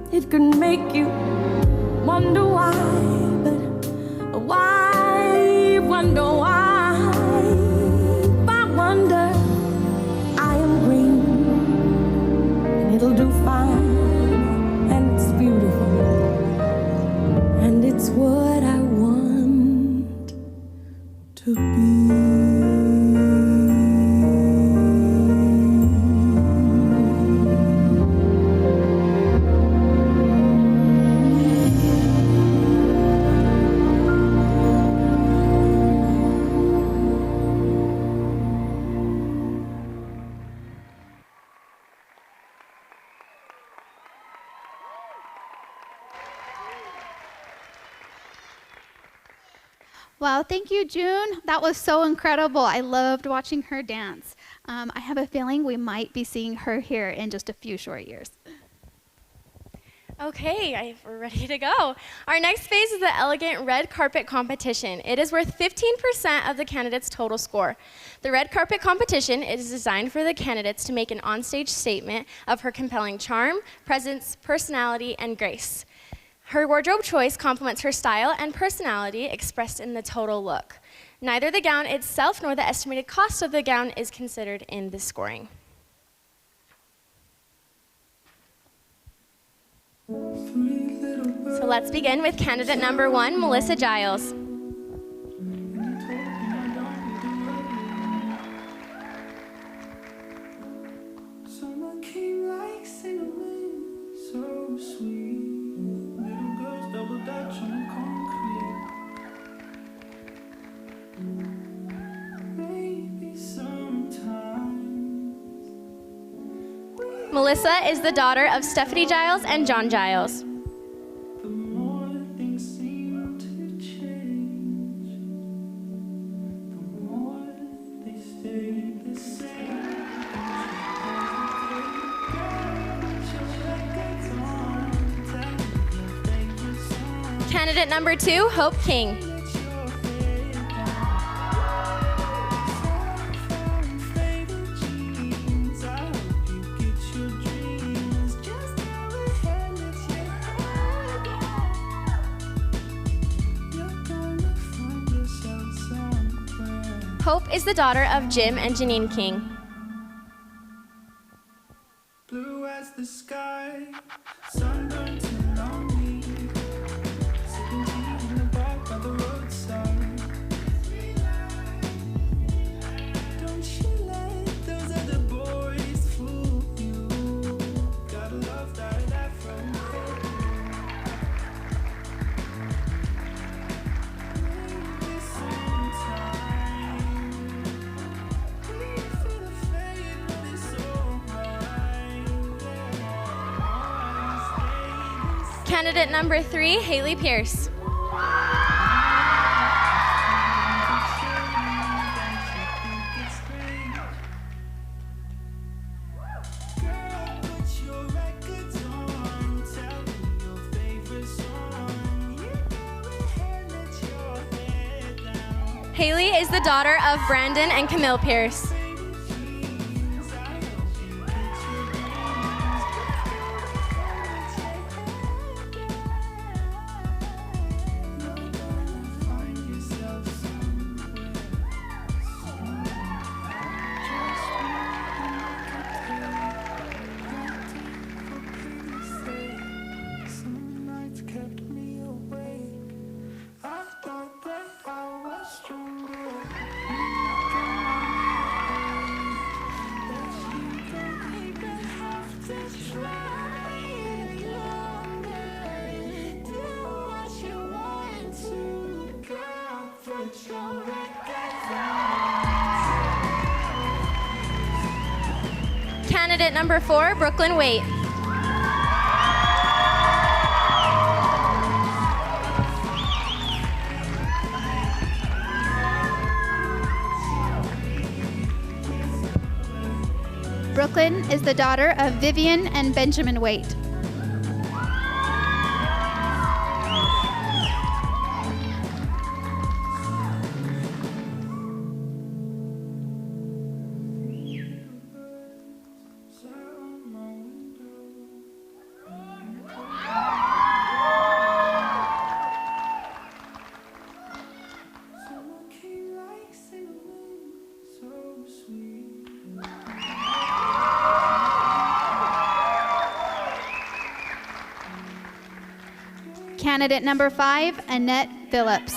It can make you wonder why, but why wonder why? I wonder Wow, thank you, June. That was so incredible. I loved watching her dance. I have a feeling we might be seeing her here in just a few short years. Okay, we're ready to go. Our next phase is the elegant red carpet competition. It is worth 15% of the candidate's total score. The red carpet competition is designed for the candidates to make an onstage statement of her compelling charm, presence, personality, and grace. Her wardrobe choice complements her style and personality expressed in the total look. Neither the gown itself nor the estimated cost of the gown is considered in the scoring. So let's begin with candidate number 1, Melissa Giles. Summer came like cinnamon, so sweet. Little girls double dutch on concrete. Maybe sometimes. Melissa is the daughter of Stephanie Giles and John Giles. The more things seem to change, the more they stay the same. Candidate number 2, Hope King. Hope is the daughter of Jim and Janine King. Blue as the sky, sunburnt and lonely, sipping tea in the bar by the roadside. Don't you let those other boys fool you. Gotta love that from maybe sometime we feel afraid, but it's alright. Candidate number 3, Haley Pierce. Haley is the daughter of Brandon and Camille Pierce. Some nights kept me awake. I thought that I was stronger. That you don't even have to try any longer. Do what you want to, girl. Put your records on. Candidate number 4, Brooklyn Waite. Brooklyn is the daughter of Vivian and Benjamin Waite. Summer came like cinnamon, so sweet. Candidate number 5, Annette Phillips.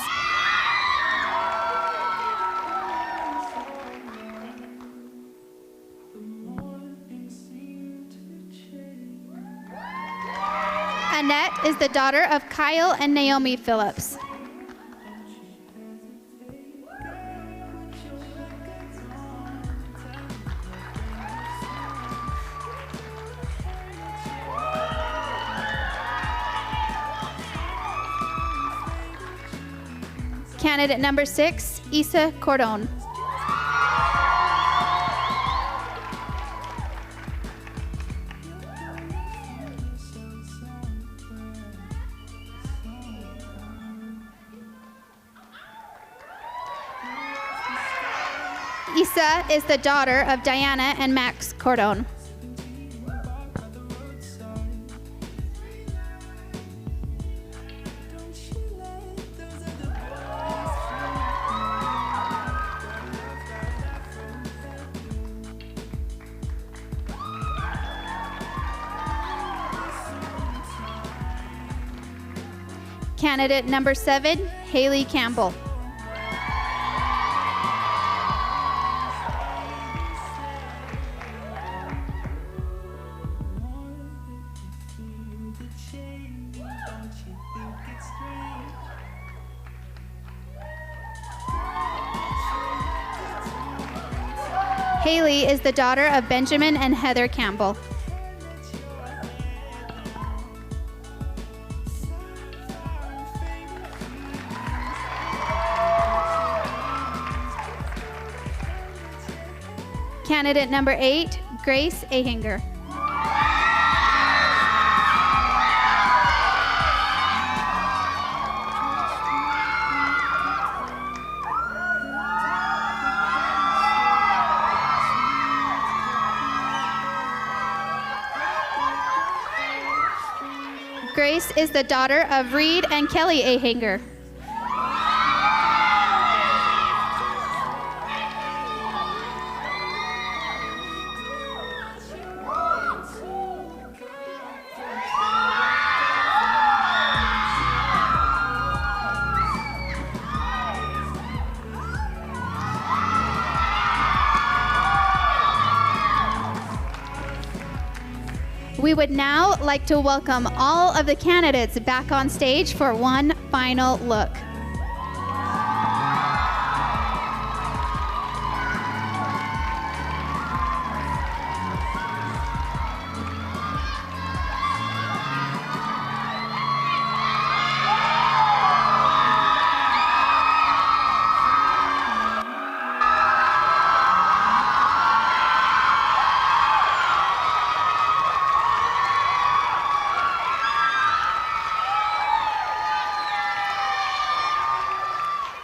Annette is the daughter of Kyle and Naomi Phillips. Candidate number 6, Isa Cordon. Isa is the daughter of Diana and Max Cordon. Candidate number 7, Haley Campbell. Haley is the daughter of Benjamin and Heather Campbell. Candidate number 8, Grace Ahinger. Grace is the daughter of Reed and Kelly Ahinger. We would now like to welcome all of the candidates back on stage for one final look.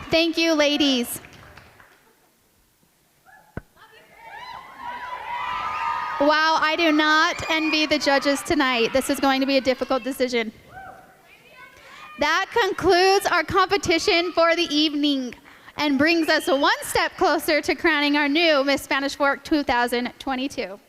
Thank you, ladies. Wow, I do not envy the judges tonight. This is going to be a difficult decision. That concludes our competition for the evening and brings us one step closer to crowning our new Miss Spanish Fork 2022.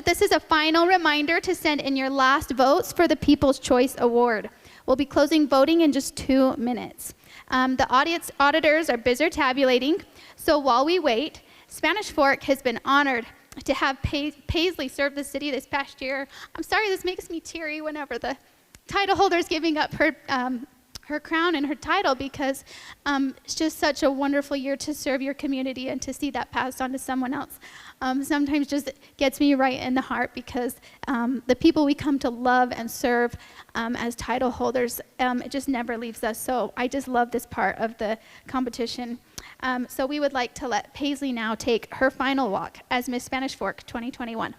This is a final reminder to send in your last votes for the People's Choice Award. We'll be closing voting in just 2 minutes. The audience auditors are busy tabulating, so while we wait, Spanish Fork has been honored to have Paisley serve the city this past year. I'm sorry, this makes me teary whenever the title holder is giving up her crown and her title, because it's just such a wonderful year to serve your community, and to see that passed on to someone else sometimes just gets me right in the heart, because the people we come to love and serve as title holders, it just never leaves us. So I just love this part of the competition. So we would like to let Paisley now take her final walk as Miss Spanish Fork 2021.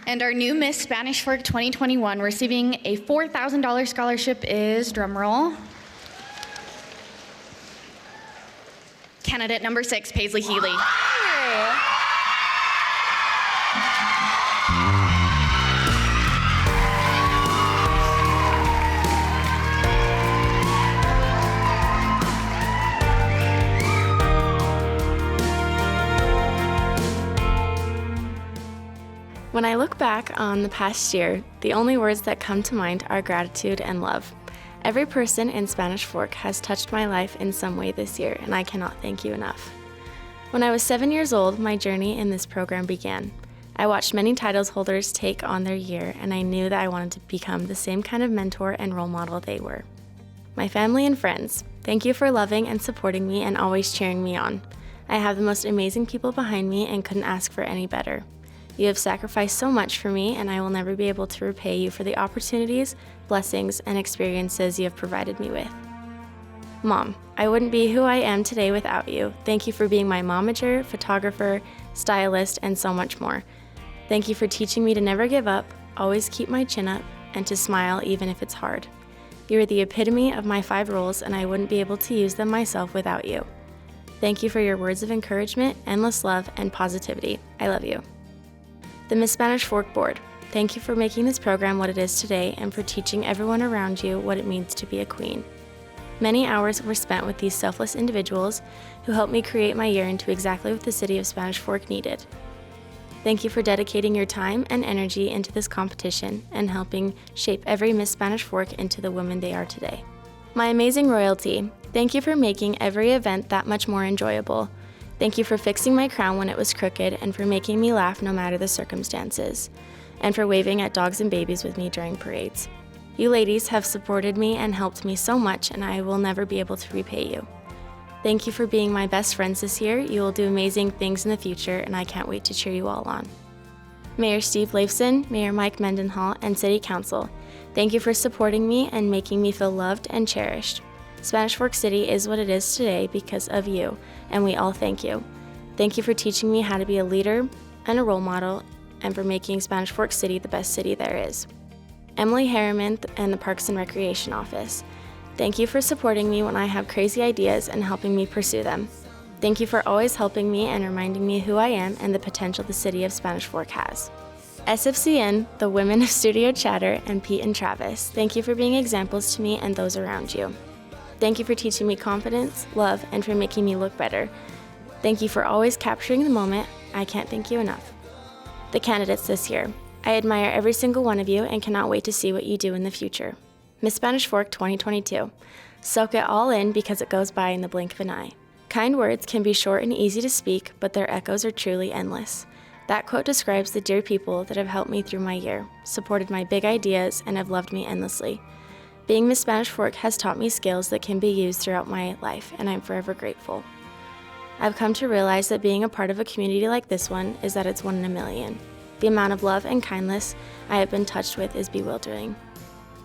And our new Miss Spanish Fork 2021 receiving a $4,000 scholarship is, drumroll, candidate number 6, Paisley Healy. When I look back on the past year, the only words that come to mind are gratitude and love. Every person in Spanish Fork has touched my life in some way this year, and I cannot thank you enough. When I was 7 years old, my journey in this program began. I watched many titles holders take on their year, and I knew that I wanted to become the same kind of mentor and role model they were. My family and friends, thank you for loving and supporting me and always cheering me on. I have the most amazing people behind me and couldn't ask for any better. You have sacrificed so much for me, and I will never be able to repay you for the opportunities, blessings, and experiences you have provided me with. Mom, I wouldn't be who I am today without you. Thank you for being my momager, photographer, stylist, and so much more. Thank you for teaching me to never give up, always keep my chin up, and to smile even if it's hard. You are the epitome of my 5 rules, and I wouldn't be able to use them myself without you. Thank you for your words of encouragement, endless love, and positivity. I love you. The Miss Spanish Fork Board, thank you for making this program what it is today and for teaching everyone around you what it means to be a queen. Many hours were spent with these selfless individuals who helped me create my year into exactly what the city of Spanish Fork needed. Thank you for dedicating your time and energy into this competition and helping shape every Miss Spanish Fork into the women they are today. My amazing royalty, thank you for making every event that much more enjoyable. Thank you for fixing my crown when it was crooked and for making me laugh no matter the circumstances, and for waving at dogs and babies with me during parades. You ladies have supported me and helped me so much, and I will never be able to repay you. Thank you for being my best friends this year. You will do amazing things in the future, and I can't wait to cheer you all on. Mayor Steve Leifson, Mayor Mike Mendenhall, and City Council, thank you for supporting me and making me feel loved and cherished. Spanish Fork City is what it is today because of you, and we all thank you. Thank you for teaching me how to be a leader and a role model, and for making Spanish Fork City the best city there is. Emily Harriman and the Parks and Recreation Office, thank you for supporting me when I have crazy ideas and helping me pursue them. Thank you for always helping me and reminding me who I am and the potential the city of Spanish Fork has. SFCN, the Women of Studio Chatter, and Pete and Travis, thank you for being examples to me and those around you. Thank you for teaching me confidence, love, and for making me look better. Thank you for always capturing the moment. I can't thank you enough. The candidates this year. I admire every single one of you and cannot wait to see what you do in the future. Miss Spanish Fork 2022. Soak it all in because it goes by in the blink of an eye. Kind words can be short and easy to speak, but their echoes are truly endless. That quote describes the dear people that have helped me through my year, supported my big ideas, and have loved me endlessly. Being Miss Spanish Fork has taught me skills that can be used throughout my life, and I'm forever grateful. I've come to realize that being a part of a community like this one is that it's 1 in a million. The amount of love and kindness I have been touched with is bewildering.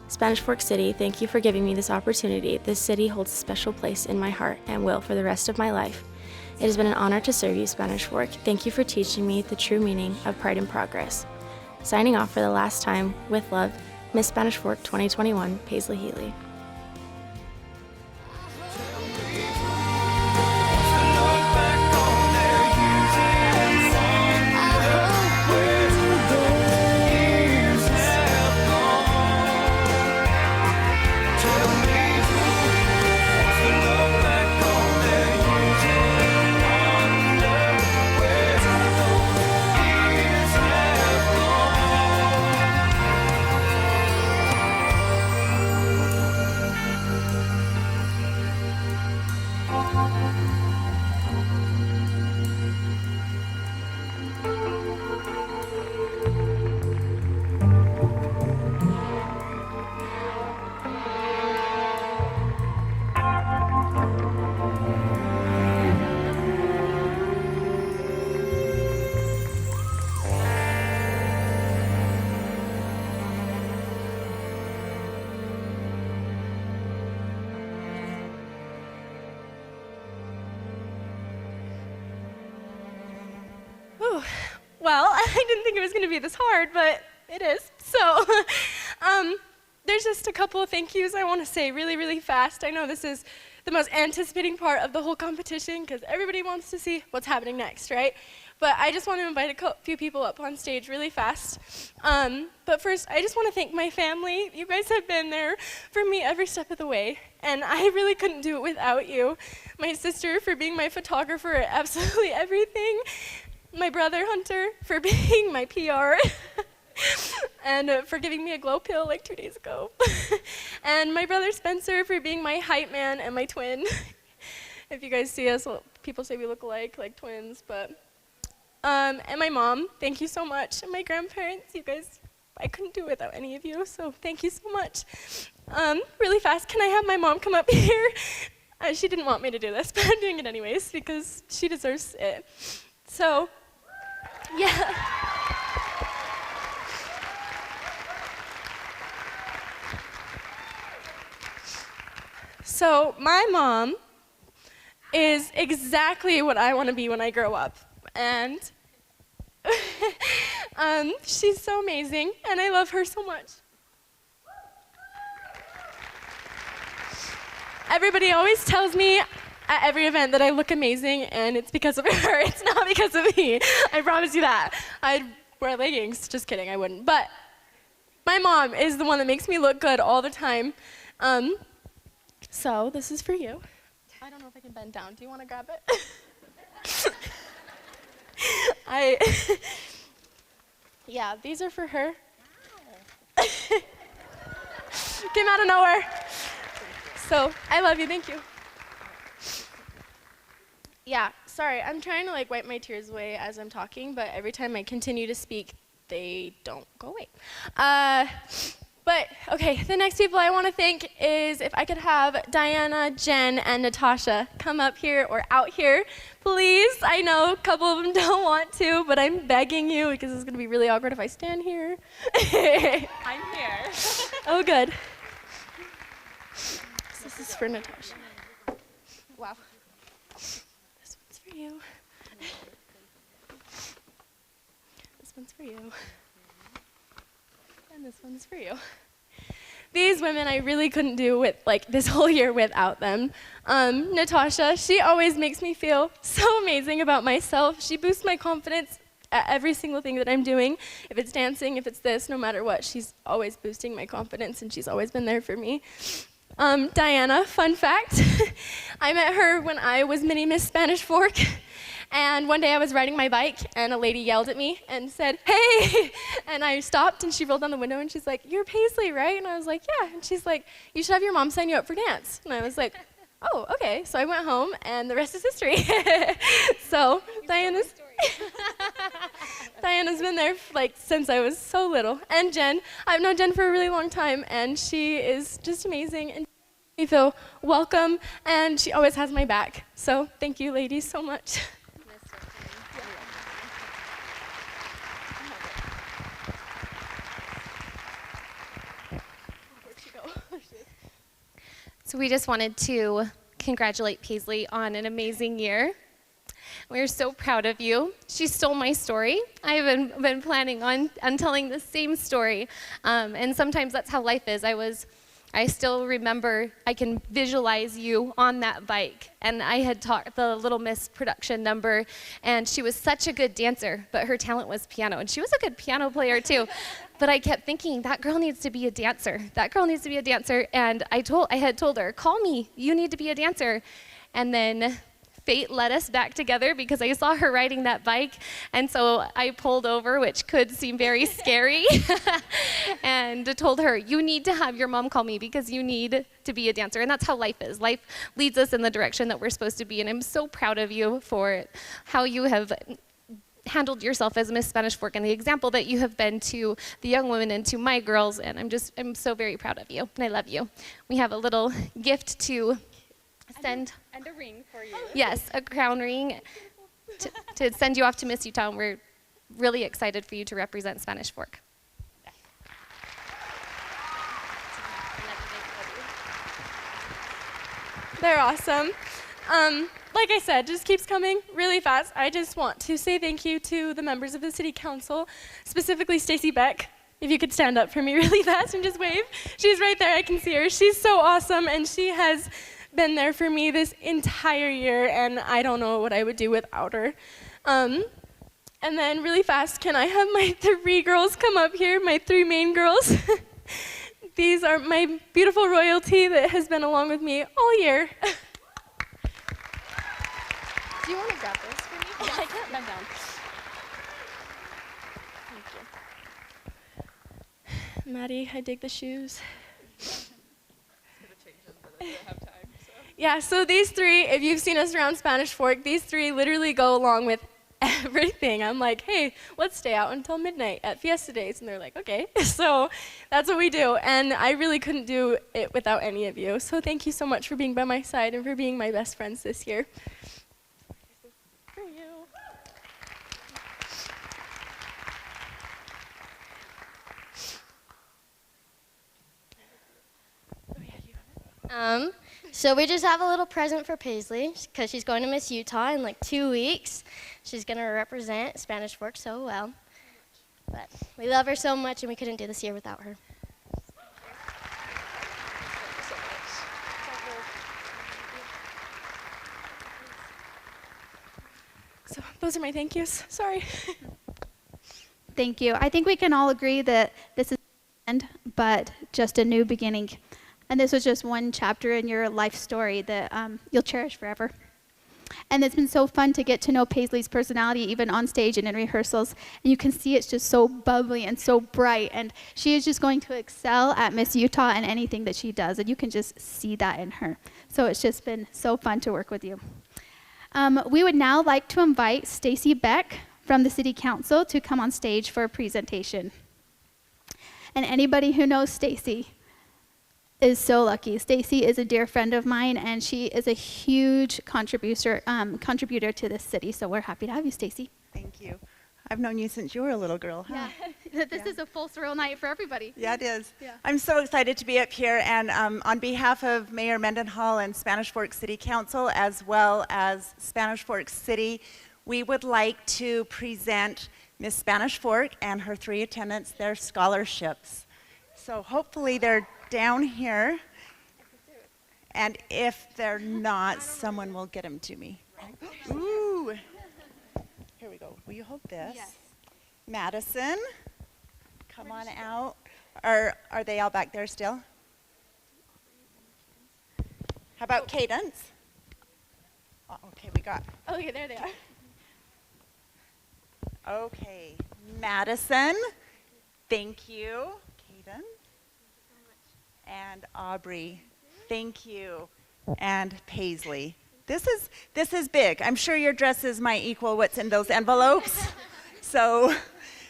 Spanish Fork City, thank you for giving me this opportunity. This city holds a special place in my heart and will for the rest of my life. It has been an honor to serve you, Spanish Fork. Thank you for teaching me the true meaning of pride and progress. Signing off for the last time, with love, Miss Spanish Fork 2021, Paisley Healy. Well, I didn't think it was going to be this hard, but it is. So there's just a couple of thank yous I want to say really, really fast. I know this is the most anticipating part of the whole competition because everybody wants to see what's happening next, right? But I just want to invite a few people up on stage really fast. But first, I just want to thank my family. You guys have been there for me every step of the way, and I really couldn't do it without you. My sister for being my photographer at absolutely everything. My brother Hunter for being my PR and for giving me a glow pill like 2 days ago. And my brother Spencer for being my hype man and my twin. If you guys see us, well, people say we look alike, like twins, but. And my mom, thank you so much. And my grandparents, you guys, I couldn't do it without any of you, so thank you so much. Really fast, can I have my mom come up here? She didn't want me to do this, but I'm doing it anyways because she deserves it. So, yeah. So my mom is exactly what I want to be when I grow up. And she's so amazing, and I love her so much. Everybody always tells me at every event that I look amazing, and it's because of her. It's not because of me. I promise you that. I'd wear leggings. Just kidding, I wouldn't. But my mom is the one that makes me look good all the time. So this is for you. I don't know if I can bend down. Do you want to grab it? Yeah, these are for her. Came out of nowhere. So, I love you, thank you. Yeah, sorry, I'm trying to like wipe my tears away as I'm talking, but every time I continue to speak, they don't go away. But, okay, the next people I want to thank is if I could have Diana, Jen, and Natasha come up here or out here, please. I know a couple of them don't want to, but I'm begging you because it's going to be really awkward if I stand here. I'm here. Oh, good. This is for Natasha. Wow. This one's for you. This one's for you. And this one's for you. These women I really couldn't do with like this whole year without them. Natasha, she always makes me feel so amazing about myself. She boosts my confidence at every single thing that I'm doing. If it's dancing, if it's this, no matter what, she's always boosting my confidence, and she's always been there for me. Diana, fun fact, I met her when I was mini Miss Spanish Fork. And one day I was riding my bike, and a lady yelled at me and said, "Hey!" And I stopped, and she rolled down the window, and she's like, "You're Paisley, right?" And I was like, "Yeah." And she's like, "You should have your mom sign you up for dance." And I was like, "Oh, okay." So I went home, and the rest is history. So Diana's been there like since I was so little. And Jen, I've known Jen for a really long time, and she is just amazing, and I feel welcome, and she always has my back. So thank you, ladies, so much. So we just wanted to congratulate Paisley on an amazing year. We're so proud of you. She stole my story. I've been planning on telling the same story. And sometimes that's how life is. I still remember, I can visualize you on that bike. And I had taught the Little Miss production number, and she was such a good dancer, but her talent was piano. And she was a good piano player too. But I kept thinking, that girl needs to be a dancer. That girl needs to be a dancer. And I had told her, call me, you need to be a dancer. And then fate led us back together because I saw her riding that bike, and so I pulled over, which could seem very scary, and told her, you need to have your mom call me because you need to be a dancer. And that's how life is. Life leads us in the direction that we're supposed to be, and I'm so proud of you for how you have handled yourself as Miss Spanish Fork and the example that you have been to the young women and to my girls, and I'm so very proud of you, and I love you. We have a little gift to send. And a ring for you. Yes, a crown ring to send you off to Miss Utah. And we're really excited for you to represent Spanish Fork. They're awesome. Like I said, just keeps coming really fast. I just want to say thank you to the members of the City Council, specifically Stacy Beck. If you could stand up for me really fast and just wave. She's right there, I can see her. She's so awesome, and she has been there for me this entire year, and I don't know what I would do without her. And then really fast, can I have my 3 girls come up here, my 3 main girls? These are my beautiful royalty that has been along with me all year. Do you want to grab this for me? Yeah, I can't bend down. Thank you. Maddie, I dig the shoes. Yeah, so these 3, if you've seen us around Spanish Fork, these 3 literally go along with everything. I'm like, hey, let's stay out until midnight at Fiesta Days. And they're like, okay. So that's what we do. And I really couldn't do it without any of you. So thank you so much for being by my side and for being my best friends this year. For you. Oh, yeah, you have it. So we just have a little present for Paisley because she's going to Miss Utah in like 2 weeks. She's going to represent Spanish Fork so well. But we love her so much and we couldn't do this year without her. So those are my thank yous. Sorry. Thank you. I think we can all agree that this is the end, but just a new beginning. And this was just one chapter in your life story that you'll cherish forever. And it's been so fun to get to know Paisley's personality, even on stage and in rehearsals. And you can see it's just so bubbly and so bright. And she is just going to excel at Miss Utah and anything that she does. And you can just see that in her. So it's just been so fun to work with you. We would now like to invite Stacy Beck from the City Council to come on stage for a presentation. And anybody who knows Stacy is so lucky. Stacy is a dear friend of mine, and she is a huge contributor to this city. So we're happy to have you, Stacy. Thank you. I've known you since you were a little girl, huh? Yeah, this is a full surreal night for everybody. Yeah, it is. Yeah. I'm so excited to be up here, and on behalf of Mayor Mendenhall and Spanish Fork City Council, as well as Spanish Fork City, we would like to present Miss Spanish Fork and her 3 attendants their scholarships. So hopefully they're down here, and if they're not, someone will get them to me. Ooh. Here we go. Will you hold this? Yes. Madison, come on out. Are they all back there still? How about Cadence? Oh, okay, we got. Oh, yeah, there they are. Okay, Madison, thank you. Cadence. And Aubrey, thank you. And Paisley. This is big. I'm sure your dresses might equal what's in those envelopes. So,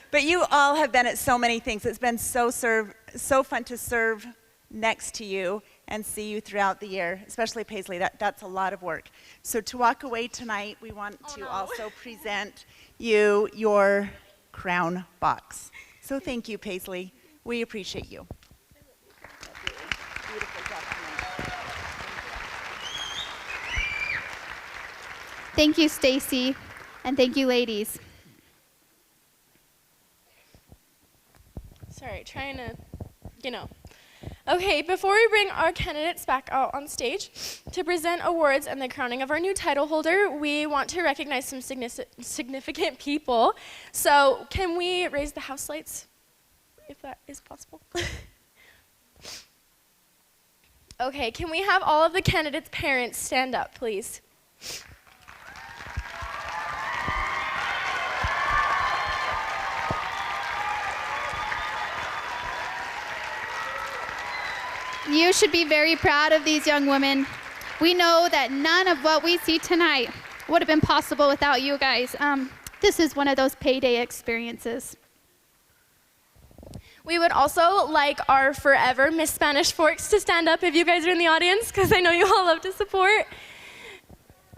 but you all have been at so many things. It's been so fun to serve next to you and see you throughout the year, especially Paisley. That's a lot of work. So to walk away tonight, we want to also present you your crown box. So thank you, Paisley. We appreciate you. Thank you, Stacy, and thank you, ladies. Sorry, trying to, Okay, before we bring our candidates back out on stage to present awards and the crowning of our new title holder, we want to recognize some significant people. So can we raise the house lights, if that is possible? Okay, can we have all of the candidates' parents stand up, please? You should be very proud of these young women. We know that none of what we see tonight would have been possible without you guys. This is one of those payday experiences. We would also like our forever Miss Spanish Forks to stand up if you guys are in the audience, because I know you all love to support.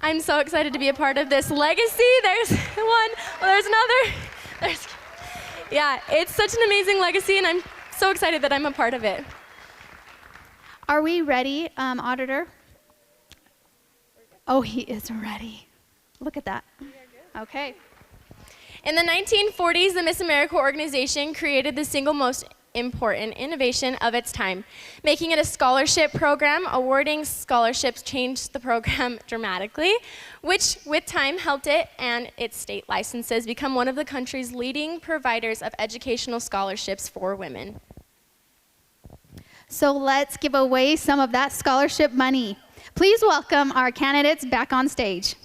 I'm so excited to be a part of this legacy. There's one, there's another. Yeah, it's such an amazing legacy, and I'm so excited that I'm a part of it. Are we ready, Auditor? Oh, he is ready. Look at that. Okay. In the 1940s, the Miss America organization created the single most important innovation of its time, making it a scholarship program. Awarding scholarships changed the program dramatically, which with time helped it and its state licenses become one of the country's leading providers of educational scholarships for women. So let's give away some of that scholarship money. Please welcome our candidates back on stage.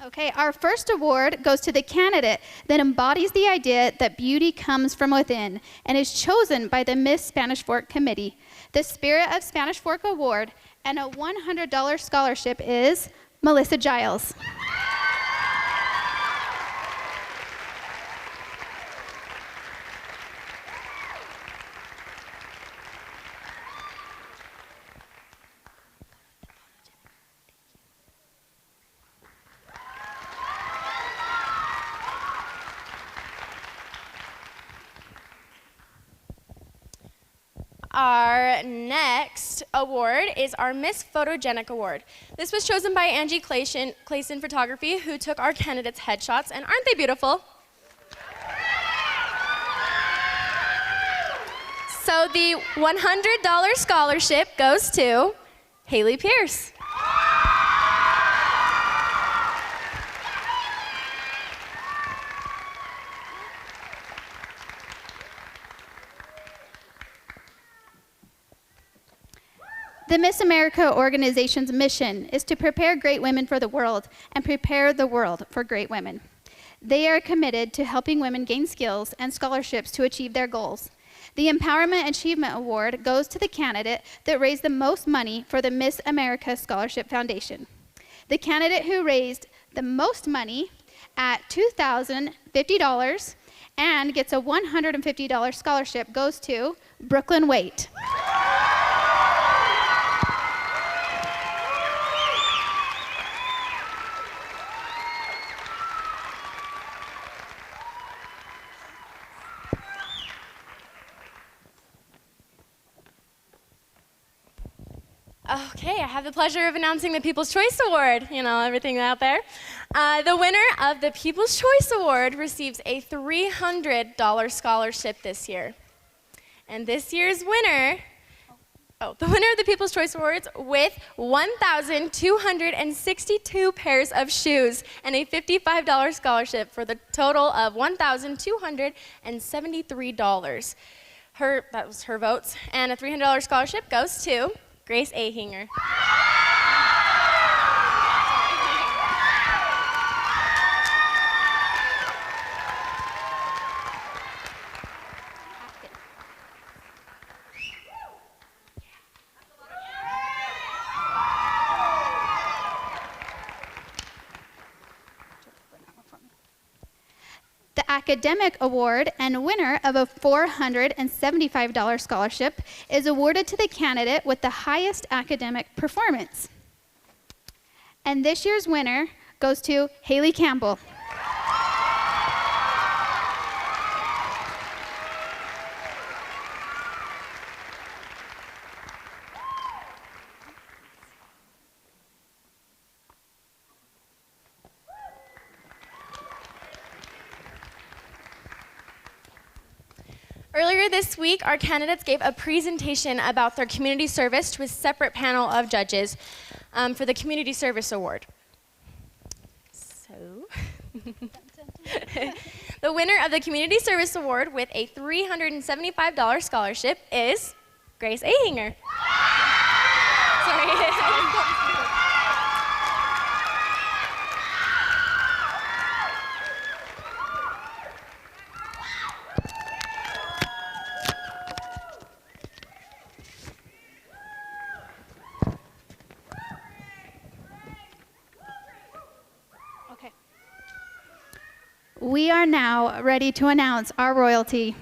Okay, our first award goes to the candidate that embodies the idea that beauty comes from within and is chosen by the Miss Spanish Fork Committee. The Spirit of Spanish Fork Award and a $100 scholarship is Melissa Giles. our next award is our Miss Photogenic Award. This was chosen by Angie Clayson Photography, who took our candidates' headshots, and aren't they beautiful? So the $100 scholarship goes to Haley Pierce. The Miss America organization's mission is to prepare great women for the world and prepare the world for great women. They are committed to helping women gain skills and scholarships to achieve their goals. The Empowerment Achievement Award goes to the candidate that raised the most money for the Miss America Scholarship Foundation. The candidate who raised the most money at $2,050 and gets a $150 scholarship goes to Brooklyn Waite. Okay, I have the pleasure of announcing the People's Choice Award. You know, everything out there. The winner of the People's Choice Award receives a $300 scholarship this year. And this year's winner, the winner of the People's Choice Awards with 1,262 pairs of shoes and a $55 scholarship for the total of $1,273. That was her votes. And a $300 scholarship goes to Grace Ahinger. The Academic Award and winner of a $475 scholarship is awarded to the candidate with the highest academic performance. And this year's winner goes to Haley Campbell. Earlier this week, our candidates gave a presentation about their community service to a separate panel of judges for the Community Service Award. So, the winner of the Community Service Award with a $375 scholarship is Grace Ahinger. Sorry. We are now ready to announce our royalty.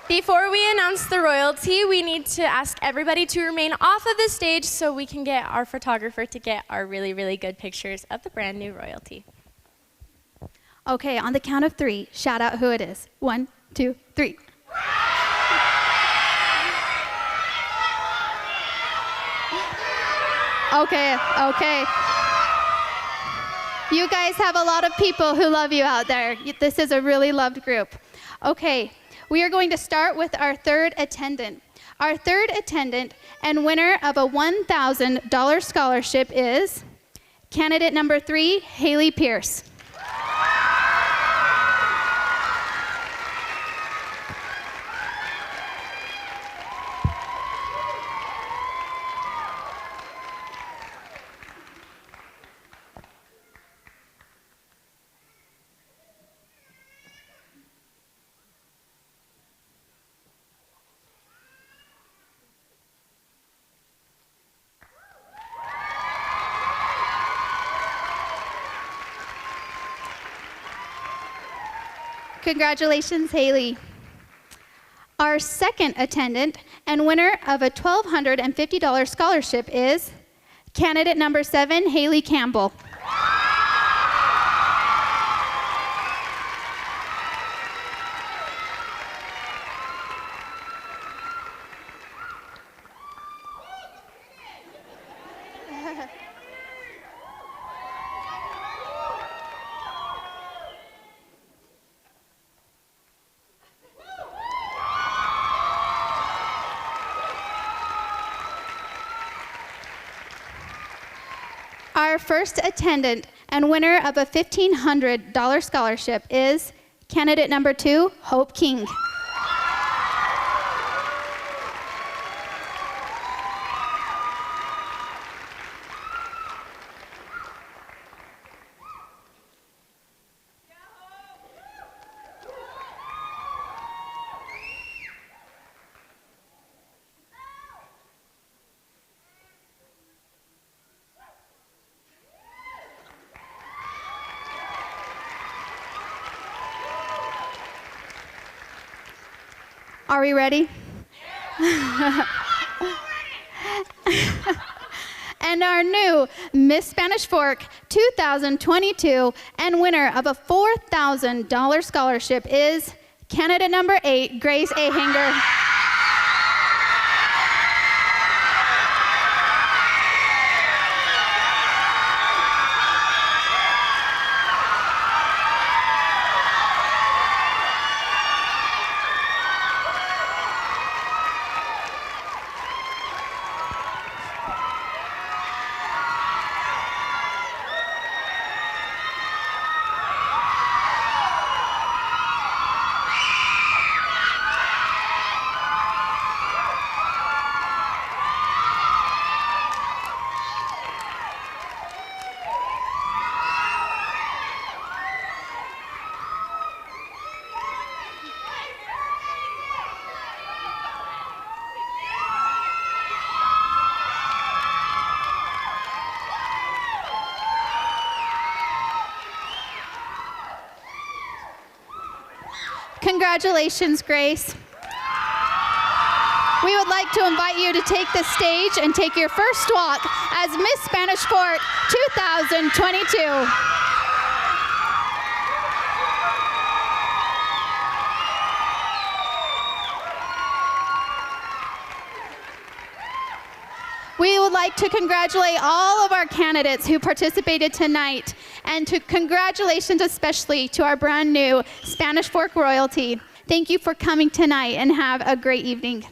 Before we announce the royalty, we need to ask everybody to remain off of the stage so we can get our photographer to get our really, really good pictures of the brand new royalty. Okay, on the count of 3, shout out who it is. 1, 2, 3. Okay. You guys have a lot of people who love you out there. This is a really loved group. Okay, we are going to start with our third attendant. Our third attendant and winner of a $1,000 scholarship is candidate number 3, Haley Pierce. Congratulations, Haley. Our second attendant and winner of a $1,250 scholarship is candidate number 7, Haley Campbell. Our first attendant and winner of a $1,500 scholarship is candidate number 2, Hope King. Are we ready? And our new Miss Spanish Fork 2022 and winner of a $4,000 scholarship is candidate number 8, Grace Ahanger. Congratulations, Grace. We would like to invite you to take the stage and take your first walk as Miss Spanish Fork 2022. We would like to congratulate all of our candidates who participated tonight, and congratulations especially to our brand new Spanish Fork royalty. Thank you for coming tonight and have a great evening.